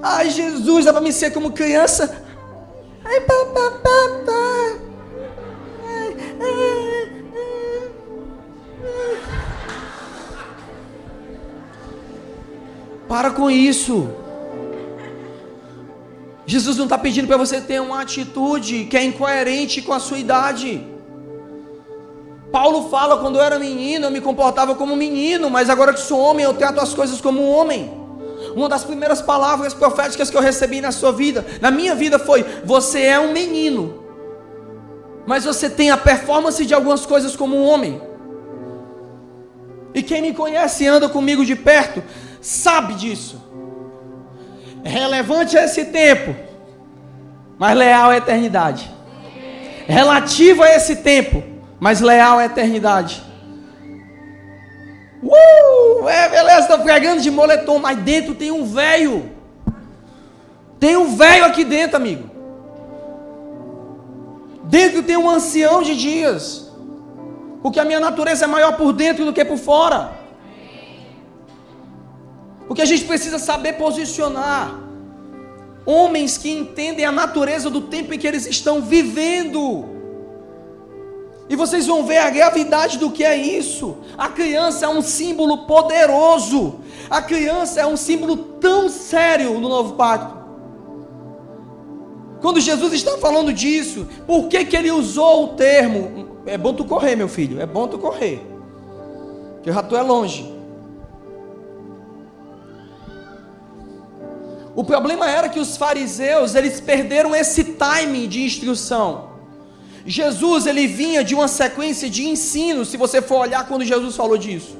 Ai, Jesus, é para me ser como criança. Ai, papapá. Para com isso. Jesus não está pedindo para você ter uma atitude que é incoerente com a sua idade. Paulo fala, quando eu era menino, eu me comportava como menino, mas agora que sou homem, eu trato as coisas como um homem. Uma das primeiras palavras proféticas que eu recebi na sua vida, na minha vida, foi: você é um menino, mas você tem a performance de algumas coisas como um homem. E quem me conhece e anda comigo de perto sabe disso. Relevante a esse tempo, mas leal à eternidade. Relativo a esse tempo, mas leal à eternidade. Beleza, estou pregando de moletom, mas dentro tem um velho. Tem um velho aqui dentro, amigo. Dentro tem um ancião de dias. Porque a minha natureza é maior por dentro do que por fora. Porque a gente precisa saber posicionar homens que entendem a natureza do tempo em que eles estão vivendo. E vocês vão ver a gravidade do que é isso. A criança é um símbolo poderoso. A criança é um símbolo tão sério no novo pacto. Quando Jesus está falando disso, por que ele usou o termo? É bom tu correr, meu filho, é bom tu correr, que o rato é longe. O problema era que os fariseus, eles perderam esse time de instrução. Jesus, ele vinha de uma sequência de ensino, se você for olhar quando Jesus falou disso.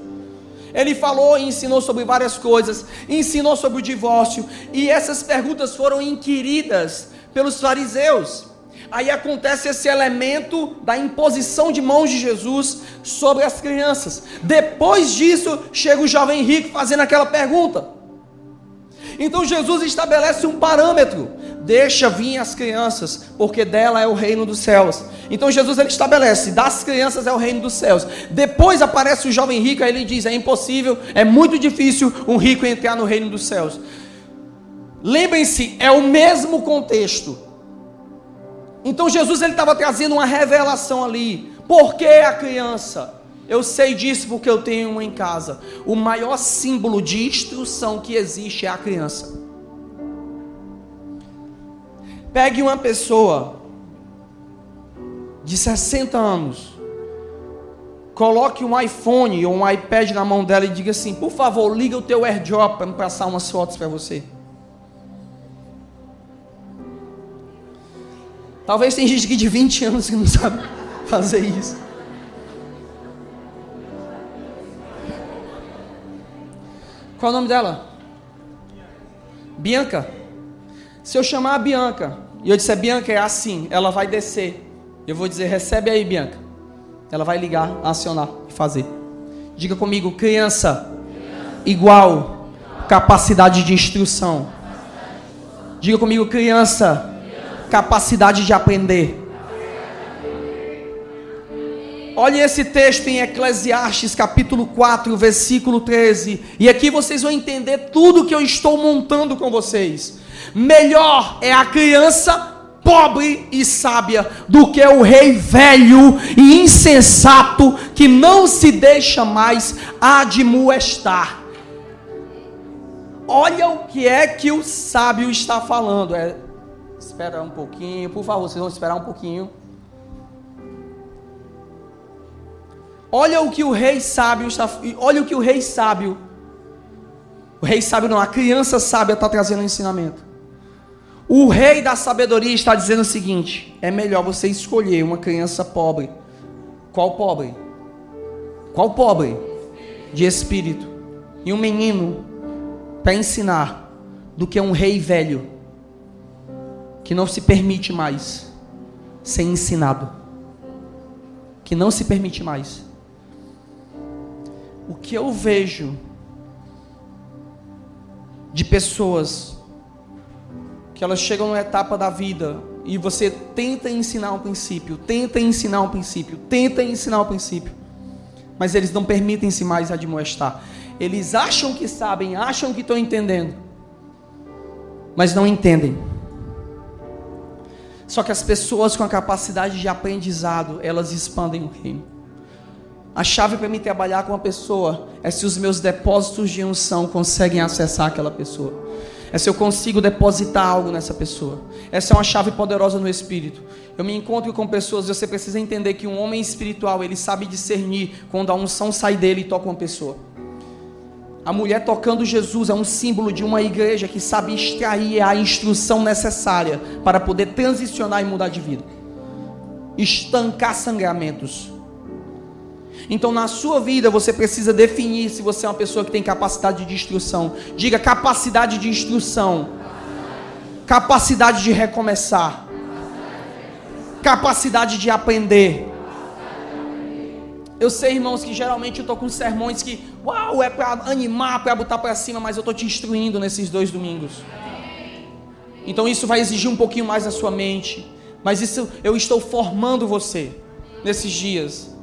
Ele falou e ensinou sobre várias coisas, ensinou sobre o divórcio, e essas perguntas foram inquiridas pelos fariseus. Aí acontece esse elemento da imposição de mãos de Jesus sobre as crianças. Depois disso, chega o jovem rico fazendo aquela pergunta. Então Jesus estabelece um parâmetro: deixa vir as crianças, porque dela é o reino dos céus. Então Jesus ele estabelece: das crianças é o reino dos céus. Depois aparece o jovem rico, aí ele diz: é impossível, é muito difícil um rico entrar no reino dos céus. Lembrem-se, é o mesmo contexto. Então Jesus ele estava trazendo uma revelação ali. Por que a criança? Eu sei disso porque eu tenho uma em casa. O maior símbolo de instrução que existe é a criança. Pegue uma pessoa de 60 anos, coloque um iPhone ou um iPad na mão dela e diga assim: por favor, liga o teu AirDrop para me passar umas fotos para você. Talvez tem gente aqui de 20 anos que não sabe fazer isso. Qual é o nome dela? Bianca. Se eu chamar a Bianca e eu disser: Bianca, é assim, ela vai descer. Eu vou dizer: recebe aí, Bianca. Ela vai ligar, acionar e fazer. Diga comigo: criança igual capacidade de instrução. Diga comigo: criança, capacidade de aprender. Olhe esse texto em Eclesiastes capítulo 4, versículo 13. E aqui vocês vão entender tudo que eu estou montando com vocês. Melhor é a criança pobre e sábia do que o rei velho e insensato que não se deixa mais admoestar. Olha o que é que o sábio está falando. Espera um pouquinho, por favor, vocês vão esperar um pouquinho. Olha o que o rei sábio está. Olha o que o rei sábio não, a criança sábia está trazendo um ensinamento. O rei da sabedoria está dizendo o seguinte: é melhor você escolher uma criança pobre. Qual pobre? Qual pobre? De espírito. E um menino para ensinar, do que um rei velho que não se permite mais ser ensinado, que não se permite mais. O que eu vejo de pessoas que elas chegam numa etapa da vida e você tenta ensinar um princípio, mas eles não permitem-se mais admoestar. Eles acham que sabem, acham que estão entendendo, mas não entendem. Só que as pessoas com a capacidade de aprendizado, elas expandem o reino. A chave para mim trabalhar com uma pessoa é se os meus depósitos de unção conseguem acessar aquela pessoa. É se eu consigo depositar algo nessa pessoa. Essa é uma chave poderosa no Espírito. Eu me encontro com pessoas, você precisa entender que um homem espiritual, ele sabe discernir quando a unção sai dele e toca uma pessoa. A mulher tocando Jesus é um símbolo de uma igreja que sabe extrair a instrução necessária para poder transicionar e mudar de vida. Estancar sangramentos. Então na sua vida você precisa definir se você é uma pessoa que tem capacidade de instrução. Diga: capacidade de instrução. Capacidade de recomeçar. Capacidade de aprender. Eu sei, irmãos, que geralmente eu estou com sermões que, uau, é para animar, para botar para cima, mas eu estou te instruindo nesses 2 domingos. Então isso vai exigir um pouquinho mais da sua mente, mas isso eu estou formando você nesses dias.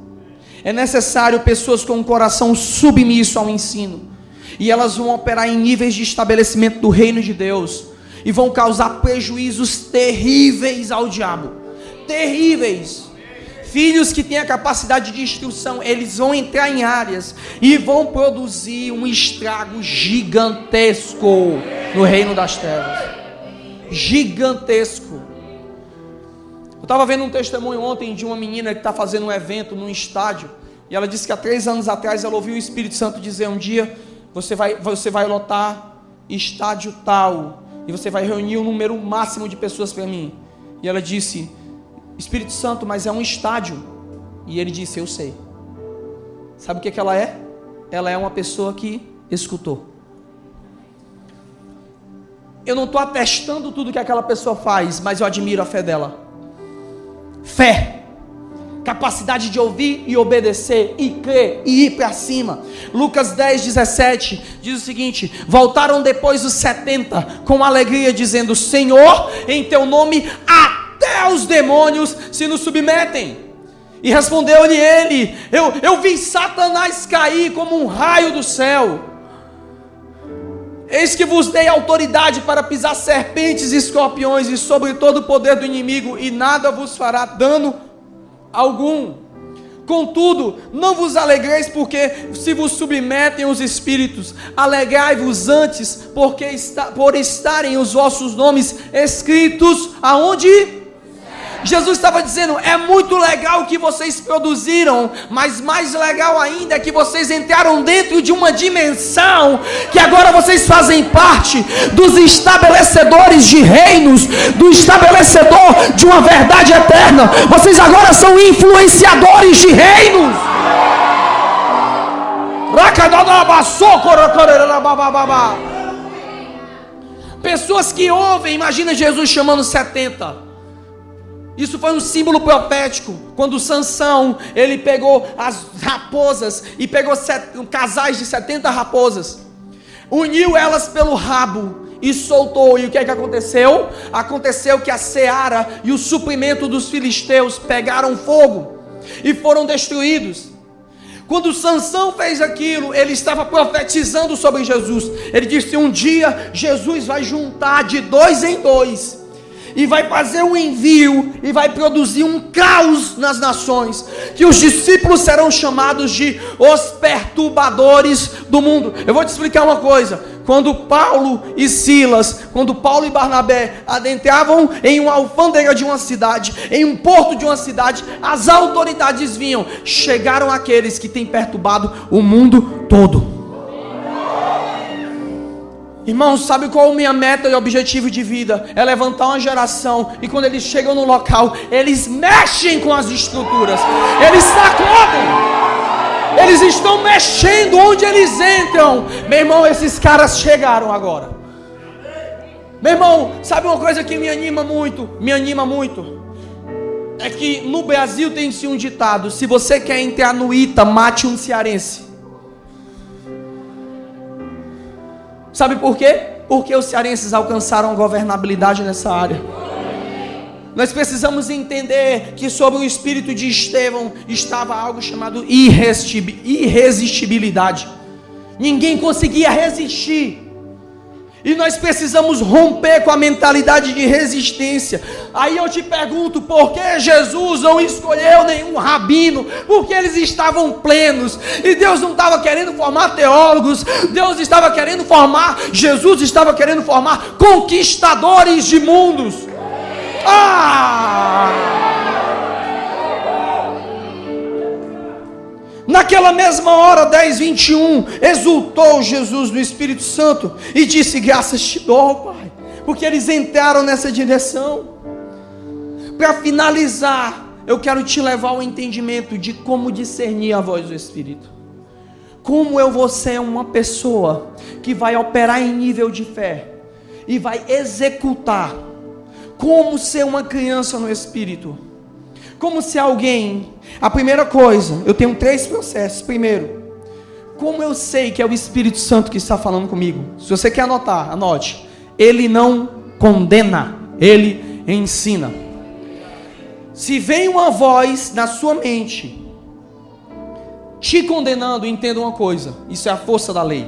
É necessário pessoas com um coração submisso ao ensino, e elas vão operar em níveis de estabelecimento do reino de Deus, e vão causar prejuízos terríveis ao diabo. Terríveis. Filhos que têm a capacidade de instrução, eles vão entrar em áreas e vão produzir um estrago gigantesco no reino das trevas. Gigantesco. Eu estava vendo um testemunho ontem de uma menina que está fazendo um evento num estádio, e ela disse que há 3 anos atrás ela ouviu o Espírito Santo dizer: um dia você vai lotar estádio tal, e você vai reunir um número máximo de pessoas para mim. E ela disse: Espírito Santo, mas é um estádio. E ele disse: eu sei. Sabe o que ela é? ela é uma pessoa que escutou. Eu não estou atestando tudo que aquela pessoa faz, mas eu admiro a fé dela. Fé. Capacidade de ouvir e obedecer, e crer, e ir para cima. Lucas 10:17 diz o seguinte: voltaram depois os 70 com alegria, dizendo: Senhor, em teu nome até os demônios se nos submetem. E respondeu-lhe ele: eu vi Satanás cair como um raio do céu. Eis que vos dei autoridade para pisar serpentes e escorpiões e sobre todo o poder do inimigo, e nada vos fará dano algum. Contudo, não vos alegreis porque se vos submetem os espíritos, alegrai-vos antes por estarem os vossos nomes escritos aonde? Jesus estava dizendo: é muito legal o que vocês produziram, mas mais legal ainda é que vocês entraram dentro de uma dimensão que agora vocês fazem parte dos estabelecedores de reinos, do estabelecedor de uma verdade eterna. Vocês agora são influenciadores de reinos. Pessoas que ouvem, imagina Jesus chamando 70. Isso foi um símbolo profético. Quando Sansão, ele pegou as raposas e pegou casais de 70 raposas, uniu elas pelo rabo e soltou. E o que é que aconteceu? Aconteceu que a seara e o suprimento dos filisteus pegaram fogo e foram destruídos. Quando Sansão fez aquilo, ele estava profetizando sobre Jesus. Ele disse: um dia Jesus vai juntar de 2 em 2 e vai fazer um envio e vai produzir um caos nas nações, que os discípulos serão chamados de os perturbadores do mundo. Eu vou te explicar uma coisa: quando Paulo e Barnabé adentravam em uma alfândega de uma cidade, em um porto de uma cidade, as autoridades vinham: chegaram aqueles que têm perturbado o mundo todo. Irmãos, sabe qual é a minha meta e objetivo de vida? É levantar uma geração, e quando eles chegam no local, eles mexem com as estruturas, eles sacodem, eles estão mexendo onde eles entram. Meu irmão, esses caras chegaram agora. Meu irmão, sabe uma coisa que me anima muito? É que no Brasil tem-se um ditado: se você quer entrar no ITA, mate um cearense. Sabe por quê? Porque os cearenses alcançaram governabilidade nessa área. Nós precisamos entender que sobre o espírito de Estevão estava algo chamado irresistibilidade. Ninguém conseguia resistir. E nós precisamos romper com a mentalidade de resistência. Aí eu te pergunto: por que Jesus não escolheu nenhum rabino? Porque eles estavam plenos. E Deus não estava querendo formar teólogos. Jesus estava querendo formar conquistadores de mundos. Naquela mesma hora, 10:21, exultou Jesus no Espírito Santo e disse: graças te dou, Pai, porque eles entraram nessa direção. Para finalizar, eu quero te levar ao entendimento de como discernir a voz do Espírito. Como eu vou ser uma pessoa que vai operar em nível de fé e vai executar. Como ser uma criança no Espírito. Como ser alguém. A primeira coisa, eu tenho 3 processos. Primeiro, como eu sei que é o Espírito Santo que está falando comigo? Se você quer anotar, anote. Ele não condena, ele ensina. Se vem uma voz na sua mente te condenando, entenda uma coisa: isso é a força da lei.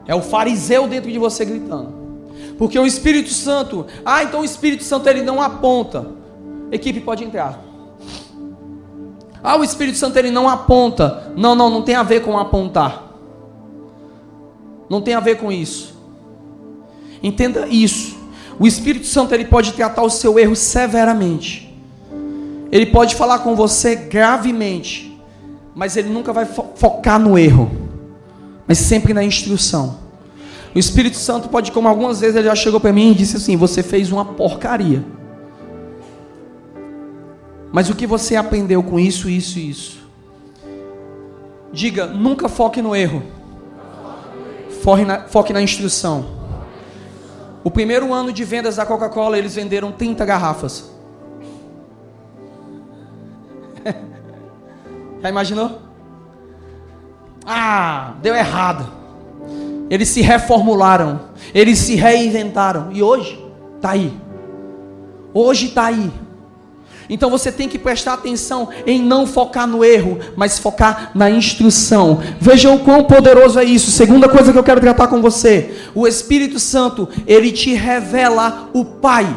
É o fariseu dentro de você gritando. Porque o Espírito Santo, então o Espírito Santo ele não aponta. Equipe, pode entrar. O Espírito Santo ele não aponta. Não tem a ver com apontar. Não tem a ver com isso. Entenda isso. O Espírito Santo ele pode tratar o seu erro severamente. Ele pode falar com você gravemente, mas ele nunca vai focar no erro, mas sempre na instrução. O Espírito Santo pode, como algumas vezes ele já chegou para mim e disse assim: você fez uma porcaria, mas o que você aprendeu com isso? Diga, nunca foque no erro. Foque na instrução. O primeiro ano de vendas da Coca-Cola, eles venderam 30 garrafas. Já imaginou? Deu errado. Eles se reformularam. Eles se reinventaram. E hoje, está aí. Hoje está aí. Então você tem que prestar atenção em não focar no erro, mas focar na instrução. Vejam o quão poderoso é isso. Segunda coisa que eu quero tratar com você. O Espírito Santo, ele te revela o Pai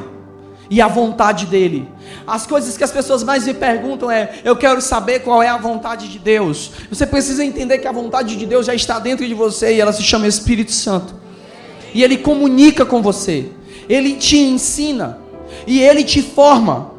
e a vontade dele. As coisas que as pessoas mais me perguntam eu quero saber qual é a vontade de Deus. Você precisa entender que a vontade de Deus já está dentro de você e ela se chama Espírito Santo. E ele comunica com você. Ele te ensina e ele te forma.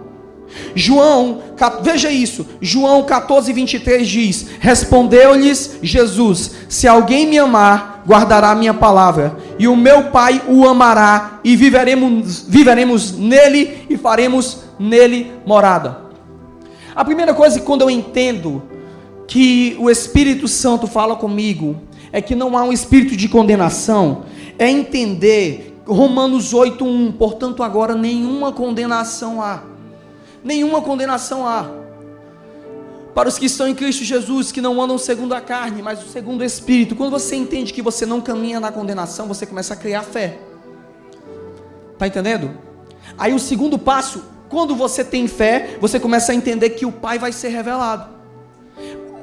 Veja isso, João 14:23 diz: respondeu-lhes Jesus: se alguém me amar, guardará a minha palavra, e o meu Pai o amará, e viveremos nele e faremos nele morada. A primeira coisa que quando eu entendo que o Espírito Santo fala comigo, é que não há um espírito de condenação, é entender Romanos 8:1, portanto agora nenhuma condenação há. Nenhuma condenação há para os que estão em Cristo Jesus, que não andam segundo a carne, mas segundo o Espírito. Quando você entende que você não caminha na condenação, você começa a criar fé. Está entendendo? Aí o segundo passo, quando você tem fé, você começa a entender que o Pai vai ser revelado.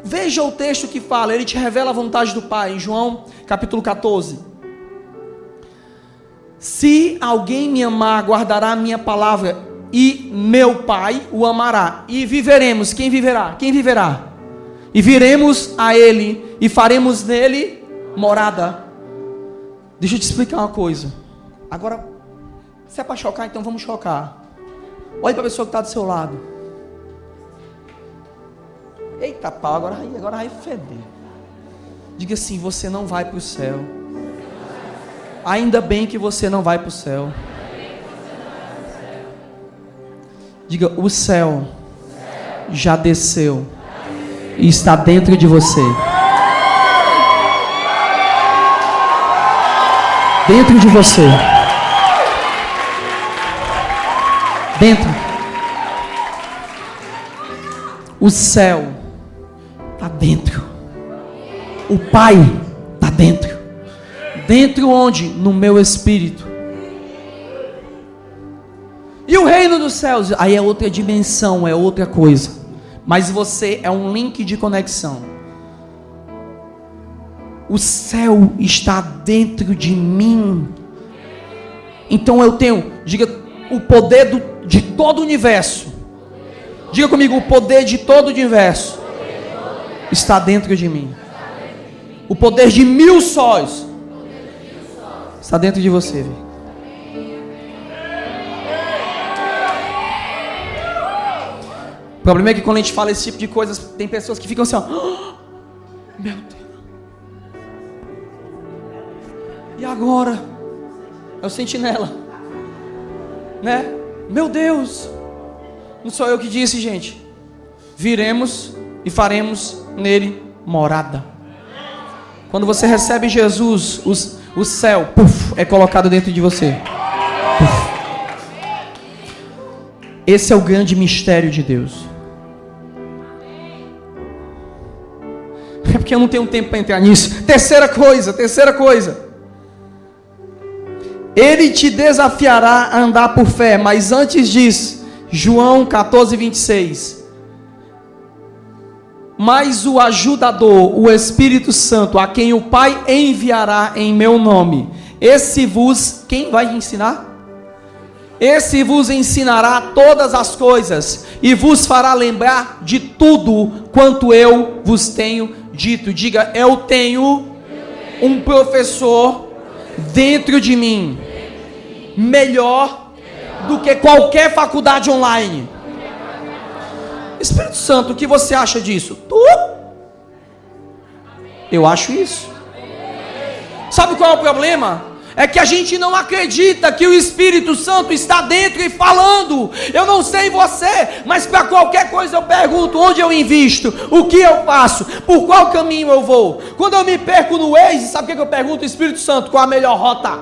Veja o texto que fala, ele te revela a vontade do Pai, em João capítulo 14. Se alguém me amar, guardará a minha palavra, e meu Pai o amará, e viveremos. Quem viverá? Quem viverá? E viremos a ele, e faremos nele morada. Deixa eu te explicar uma coisa. Agora, se é para chocar, então vamos chocar. Olhe para a pessoa que está do seu lado. Eita pau, agora vai feder. Diga assim: você não vai para o céu. Ainda bem que você não vai para o céu. Diga: o céu já desceu e está dentro de você. Dentro de você. Dentro. O céu está dentro. O Pai está dentro. Dentro onde? No meu espírito. E o reino dos céus? Aí é outra dimensão, é outra coisa. Mas você é um link de conexão. O céu está dentro de mim. Então eu tenho, diga, o poder de todo o universo. Diga comigo: o poder de todo o universo está dentro de mim. O poder de 1000 sóis está dentro de você. O problema é que quando a gente fala esse tipo de coisas, tem pessoas que ficam assim, ó. Oh, meu Deus. E agora? É o sentinela. Né? Meu Deus. Não sou eu que disse, gente. Viremos e faremos nele morada. Quando você recebe Jesus, o céu é colocado dentro de você. Esse é o grande mistério de Deus. É porque eu não tenho tempo para entrar nisso. Terceira coisa. Ele te desafiará a andar por fé. Mas antes disso, João 14:26. Mas o ajudador, o Espírito Santo, a quem o Pai enviará em meu nome, quem vai ensinar? Esse vos ensinará todas as coisas e vos fará lembrar de tudo quanto eu vos tenho dito. Diga: eu tenho um professor dentro de mim, melhor do que qualquer faculdade online. Espírito Santo, o que você acha disso? Eu acho isso. Sabe qual é o problema? é que a gente não acredita que o Espírito Santo está dentro e falando. Eu não sei você, mas para qualquer coisa eu pergunto: onde eu invisto? O que eu faço? Por qual caminho eu vou? Quando eu me perco no Waze, sabe o que eu pergunto? Espírito Santo, qual a melhor rota?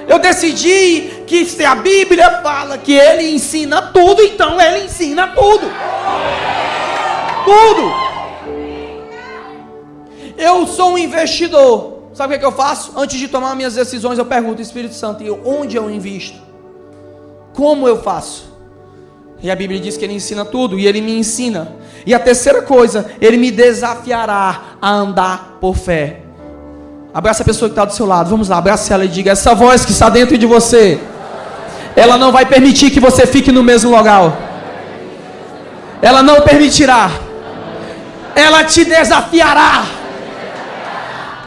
Eu decidi que se a Bíblia fala que Ele ensina tudo, então Ele ensina tudo. Tudo. Eu sou um investidor. Sabe o que eu faço? Antes de tomar minhas decisões, eu pergunto: Espírito Santo, onde eu invisto? Como eu faço? E a Bíblia diz que Ele ensina tudo, e Ele me ensina. E a terceira coisa, Ele me desafiará a andar por fé. Abraça a pessoa que está do seu lado. Vamos lá, abraça ela e diga: essa voz que está dentro de você, ela não vai permitir que você fique no mesmo lugar. Ela não permitirá. Ela te desafiará.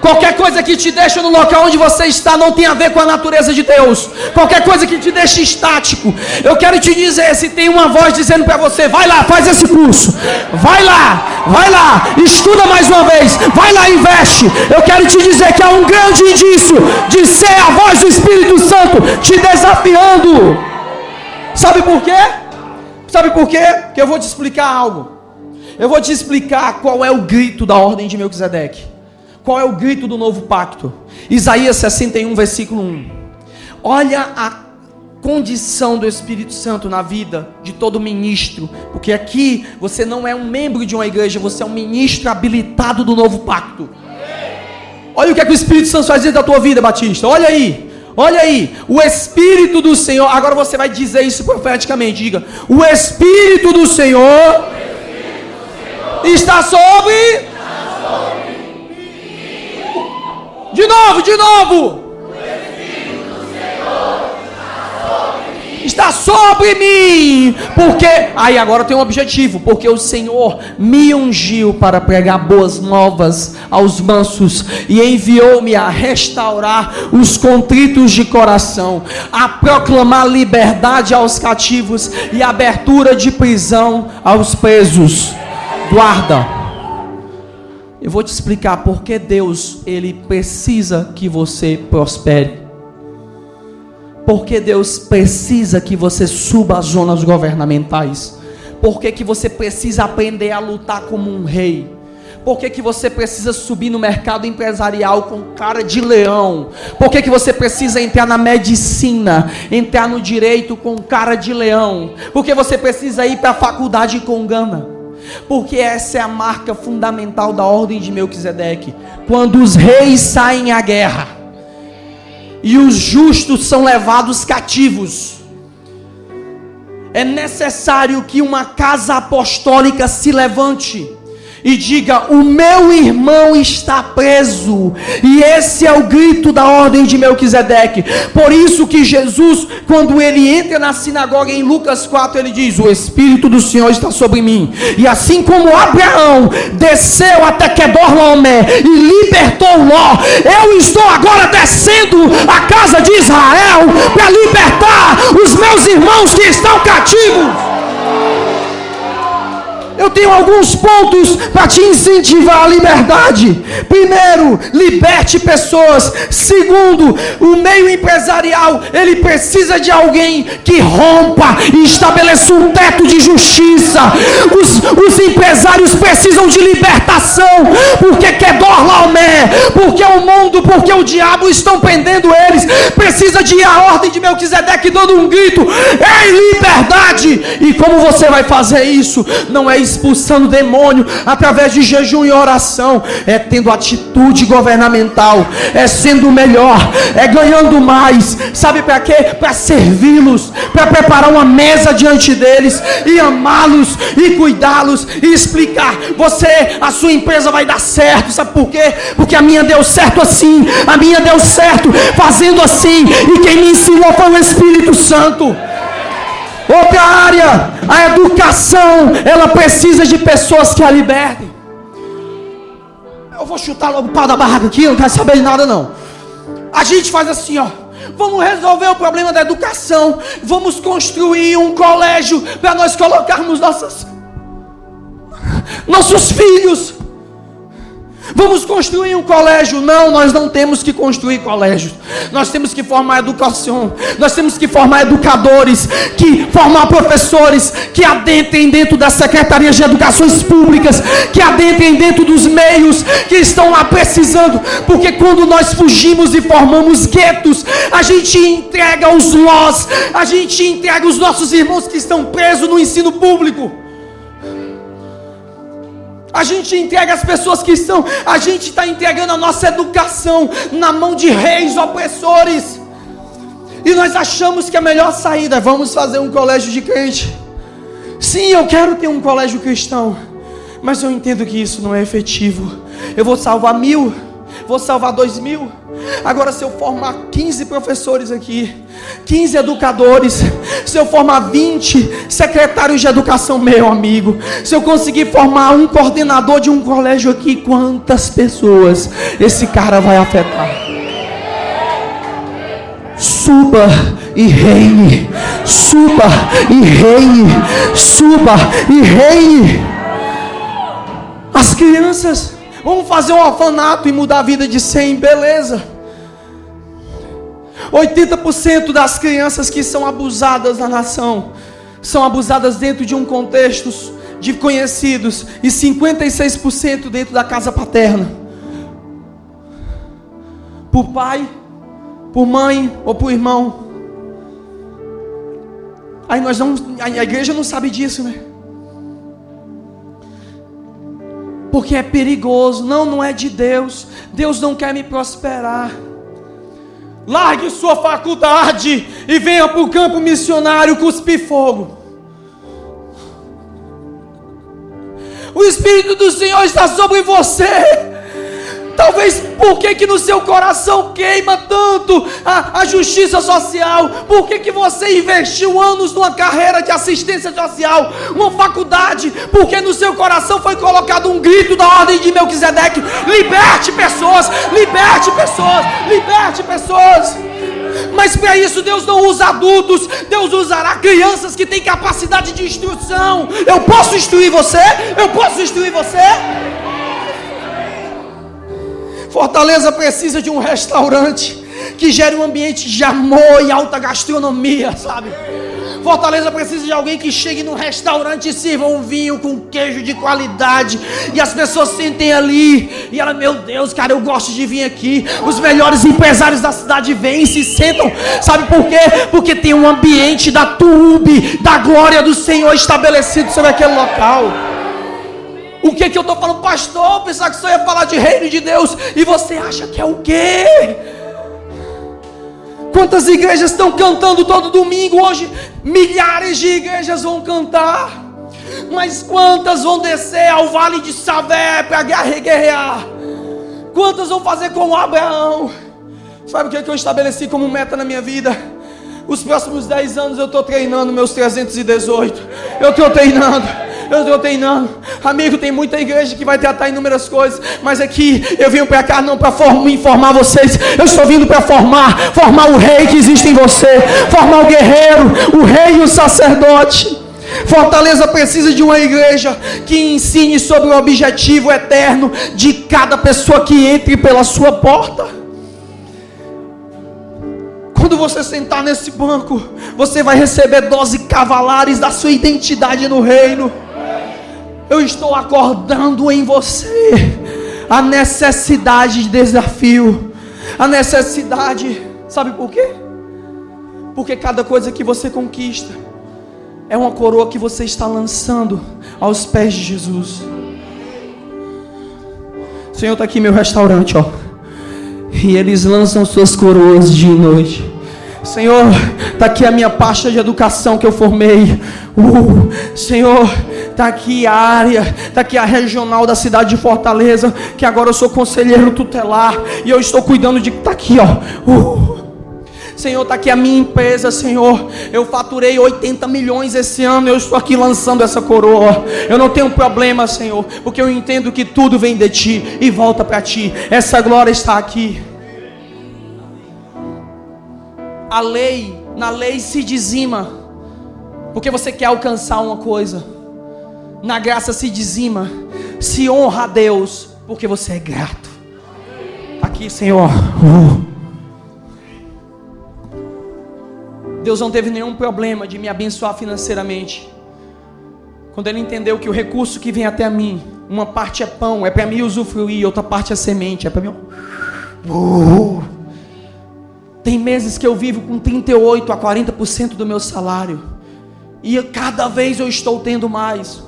Qualquer coisa que te deixa no local onde você está não tem a ver com a natureza de Deus. Qualquer coisa que te deixe estático. Eu quero te dizer, se tem uma voz dizendo para você: vai lá, faz esse curso. Vai lá, estuda mais uma vez. Vai lá, investe. Eu quero te dizer que há um grande indício de ser a voz do Espírito Santo te desafiando. Sabe por quê? Sabe por quê? Porque eu vou te explicar algo. Eu vou te explicar qual é o grito da ordem de Melquisedeque. Qual é o grito do novo pacto? Isaías 61, versículo 1. Olha a condição do Espírito Santo na vida de todo ministro. Porque aqui você não é um membro de uma igreja, você é um ministro habilitado do novo pacto. Olha o que é que o Espírito Santo faz dentro da tua vida, Batista. Olha aí, o Espírito do Senhor. Agora você vai dizer isso profeticamente. Diga: o Espírito do Senhor está sobre... De novo. O Espírito do Senhor está sobre mim. Porque, aí agora tem um objetivo. Porque o Senhor me ungiu para pregar boas novas aos mansos e enviou-me a restaurar os contritos de coração, a proclamar liberdade aos cativos e abertura de prisão aos presos. Guarda. Eu vou te explicar porque Deus, Ele precisa que você prospere. Porque Deus precisa que você suba as zonas governamentais. Porque que você precisa aprender a lutar como um rei. Porque que você precisa subir no mercado empresarial com cara de leão. Porque que você precisa entrar na medicina, entrar no direito com cara de leão. Porque você precisa ir para a faculdade com gana. Porque essa é a marca fundamental da ordem de Melquisedeque. Quando os reis saem à guerra e os justos são levados cativos, é necessário que uma casa apostólica se levante e diga: o meu irmão está preso. E esse é o grito da ordem de Melquisedeque. Por isso que Jesus, quando ele entra na sinagoga em Lucas 4, ele diz: o Espírito do Senhor está sobre mim. E assim como Abraão desceu até Quedorlaomé e libertou Ló, eu estou agora descendo a casa de Israel para libertar os meus irmãos que estão cativos. Eu tenho alguns pontos para te incentivar à liberdade. Primeiro, liberte pessoas. Segundo, o meio empresarial, ele precisa de alguém que rompa e estabeleça um teto de justiça. Os empresários precisam de libertação, porque Quedorlaomé, porque o mundo, porque o diabo estão prendendo eles. Precisa de a ordem de Melquisedeque dando um grito: em liberdade. E como você vai fazer isso? Não é expulsando demônio através de jejum e oração, é tendo atitude governamental, é sendo melhor, é ganhando mais. Sabe para quê? Para servi-los, para preparar uma mesa diante deles e amá-los e cuidá-los e explicar: a sua empresa vai dar certo. Sabe por quê? Porque a minha deu certo assim, a minha deu certo fazendo assim, e quem me ensinou foi o Espírito Santo. Outra área, a educação, ela precisa de pessoas que a libertem. Eu vou chutar logo o pau da barraca aqui, eu não quero saber de nada não. A gente faz assim, ó: vamos resolver o problema da educação, vamos construir um colégio para nós colocarmos nossos filhos. Vamos construir um colégio? Não, nós não temos que construir colégios. Nós temos que formar educação. Nós temos que formar educadores, formar professores que adentrem dentro das secretarias de educações públicas, que adentrem dentro dos meios que estão lá precisando. Porque quando nós fugimos e formamos guetos, a gente entrega os nós, a gente entrega os nossos irmãos que estão presos no ensino público. A gente entrega as pessoas que estão, a gente está entregando a nossa educação na mão de reis opressores. E nós achamos que a melhor saída é vamos fazer um colégio de crente. Sim, eu quero ter um colégio cristão, mas eu entendo que isso não é efetivo. Eu vou salvar 1000, vou salvar 2000. Agora, se eu formar 15 professores aqui, 15 educadores, se eu formar 20 secretários de educação, meu amigo, se eu conseguir formar um coordenador de um colégio aqui, quantas pessoas esse cara vai afetar? Suba e reine, suba e reine, suba e reine. As crianças, vamos fazer um orfanato e mudar a vida de 100, beleza. 80% das crianças que são abusadas na nação são abusadas dentro de um contexto de conhecidos, e 56% dentro da casa paterna, por pai, por mãe ou por irmão. Aí a igreja não sabe disso, né? Porque é perigoso. Não é de Deus. Deus não quer me prosperar. Largue sua faculdade e venha para o campo missionário cuspir fogo. O Espírito do Senhor está sobre você. Talvez por que no seu coração queima tanto a justiça social? Por que você investiu anos numa carreira de assistência social, uma faculdade? Porque no seu coração foi colocado um grito da ordem de Melquisedeque: liberte pessoas, liberte pessoas, liberte pessoas. Mas para isso Deus não usa adultos, Deus usará crianças que têm capacidade de instrução. Eu posso instruir você? Eu posso instruir você? Fortaleza precisa de um restaurante que gere um ambiente de amor e alta gastronomia, sabe? Fortaleza precisa de alguém que chegue num restaurante e sirva um vinho com queijo de qualidade, e as pessoas sentem ali e ela, meu Deus, cara, eu gosto de vir aqui. Os melhores empresários da cidade vêm e se sentam. Sabe por quê? Porque tem um ambiente da tuube, da glória do Senhor estabelecido sobre aquele local. O que eu estou falando, pastor? Pensar que só ia falar de reino de Deus, e você acha que é o quê? Quantas igrejas estão cantando todo domingo? Hoje milhares de igrejas vão cantar, mas quantas vão descer ao vale de Savé para guerrear? Quantas vão fazer como Abraão? Sabe o que eu estabeleci como meta na minha vida? Os próximos 10 anos eu estou treinando meus 318. Eu estou treinando. Amigo, tem muita igreja que vai tratar inúmeras coisas, mas aqui eu vim para cá não para informar vocês. Eu estou vindo para formar o rei que existe em você, formar o guerreiro, o rei e o sacerdote. Fortaleza precisa de uma igreja que ensine sobre o objetivo eterno de cada pessoa que entre pela sua porta. Quando você sentar nesse banco, você vai receber doses cavalares da sua identidade no reino. Eu estou acordando em você a necessidade de desafio, a necessidade, sabe por quê? Porque cada coisa que você conquista é uma coroa que você está lançando aos pés de Jesus. Senhor, está aqui meu restaurante, ó, e eles lançam suas coroas dia e noite. Senhor, está aqui a minha pasta de educação que eu formei. Senhor, está aqui a área, está aqui a regional da cidade de Fortaleza, que agora eu sou conselheiro tutelar e eu estou cuidando de... Está aqui, ó. Senhor, está aqui a minha empresa, Senhor. Eu faturei 80 milhões esse ano. Eu estou aqui lançando essa coroa. Eu não tenho problema, Senhor, porque eu entendo que tudo vem de Ti e volta para Ti. Essa glória está aqui. Na lei se dizima, porque você quer alcançar uma coisa. Na graça se dizima, se honra a Deus, porque você é grato. Aqui, Senhor. Deus não teve nenhum problema de me abençoar financeiramente. Quando Ele entendeu que o recurso que vem até mim, uma parte é pão, é para mim usufruir, outra parte é semente, é para mim. Tem meses que eu vivo com 38% a 40% do meu salário, e cada vez eu estou tendo mais.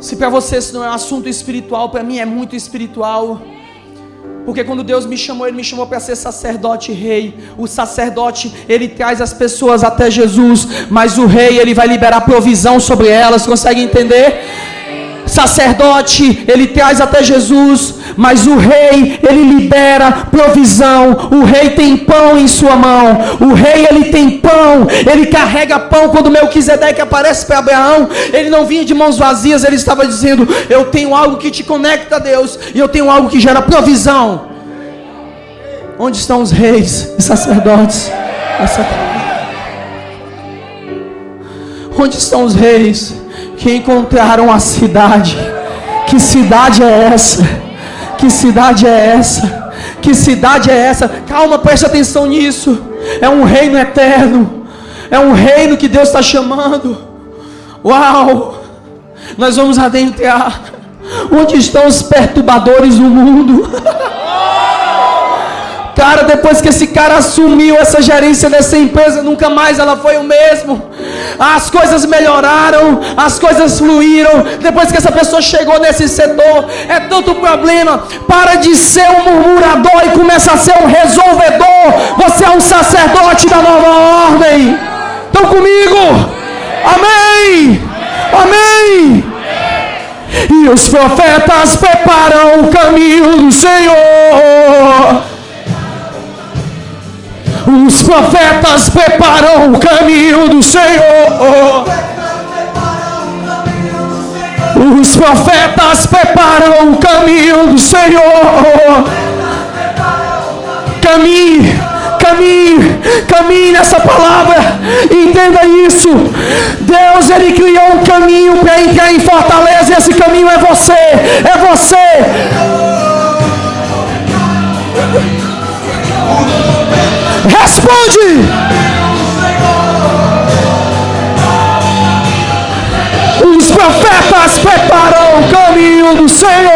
Se para você isso não é um assunto espiritual, para mim é muito espiritual. Porque quando Deus me chamou, Ele me chamou para ser sacerdote e rei. O sacerdote, ele traz as pessoas até Jesus, mas o rei, ele vai liberar provisão sobre elas. Consegue entender? Sacerdote, ele traz até Jesus, mas o rei, ele libera provisão. O rei tem pão em sua mão. O rei, ele tem pão. Ele carrega pão. Quando Melquisedeque aparece para Abraão, ele não vinha de mãos vazias. Ele estava dizendo: eu tenho algo que te conecta a Deus, e eu tenho algo que gera provisão. Onde estão os reis e sacerdotes? Onde estão os reis que encontraram a cidade? Que cidade é essa? Que cidade é essa? Que cidade é essa? Calma, preste atenção nisso. É um reino eterno. É um reino que Deus está chamando. Uau! Nós vamos adentrar. Onde estão os perturbadores do mundo? Cara, depois que esse cara assumiu essa gerência dessa empresa, nunca mais ela foi o mesmo. As coisas melhoraram, as coisas fluíram. Depois que essa pessoa chegou nesse setor, é tanto problema. Para de ser um murmurador e começa a ser um resolvedor. Você é um sacerdote da nova ordem. Estão comigo? Amém! Amém! E os profetas preparam o caminho do Senhor. Os profetas preparam o caminho do Senhor. Os profetas preparam o caminho do Senhor. Caminhe, caminhe, caminhe nessa palavra. Entenda isso. Deus, Ele criou um caminho para entrar em Fortaleza, e esse caminho é você. É você. Responde! Os profetas preparam o caminho do Senhor.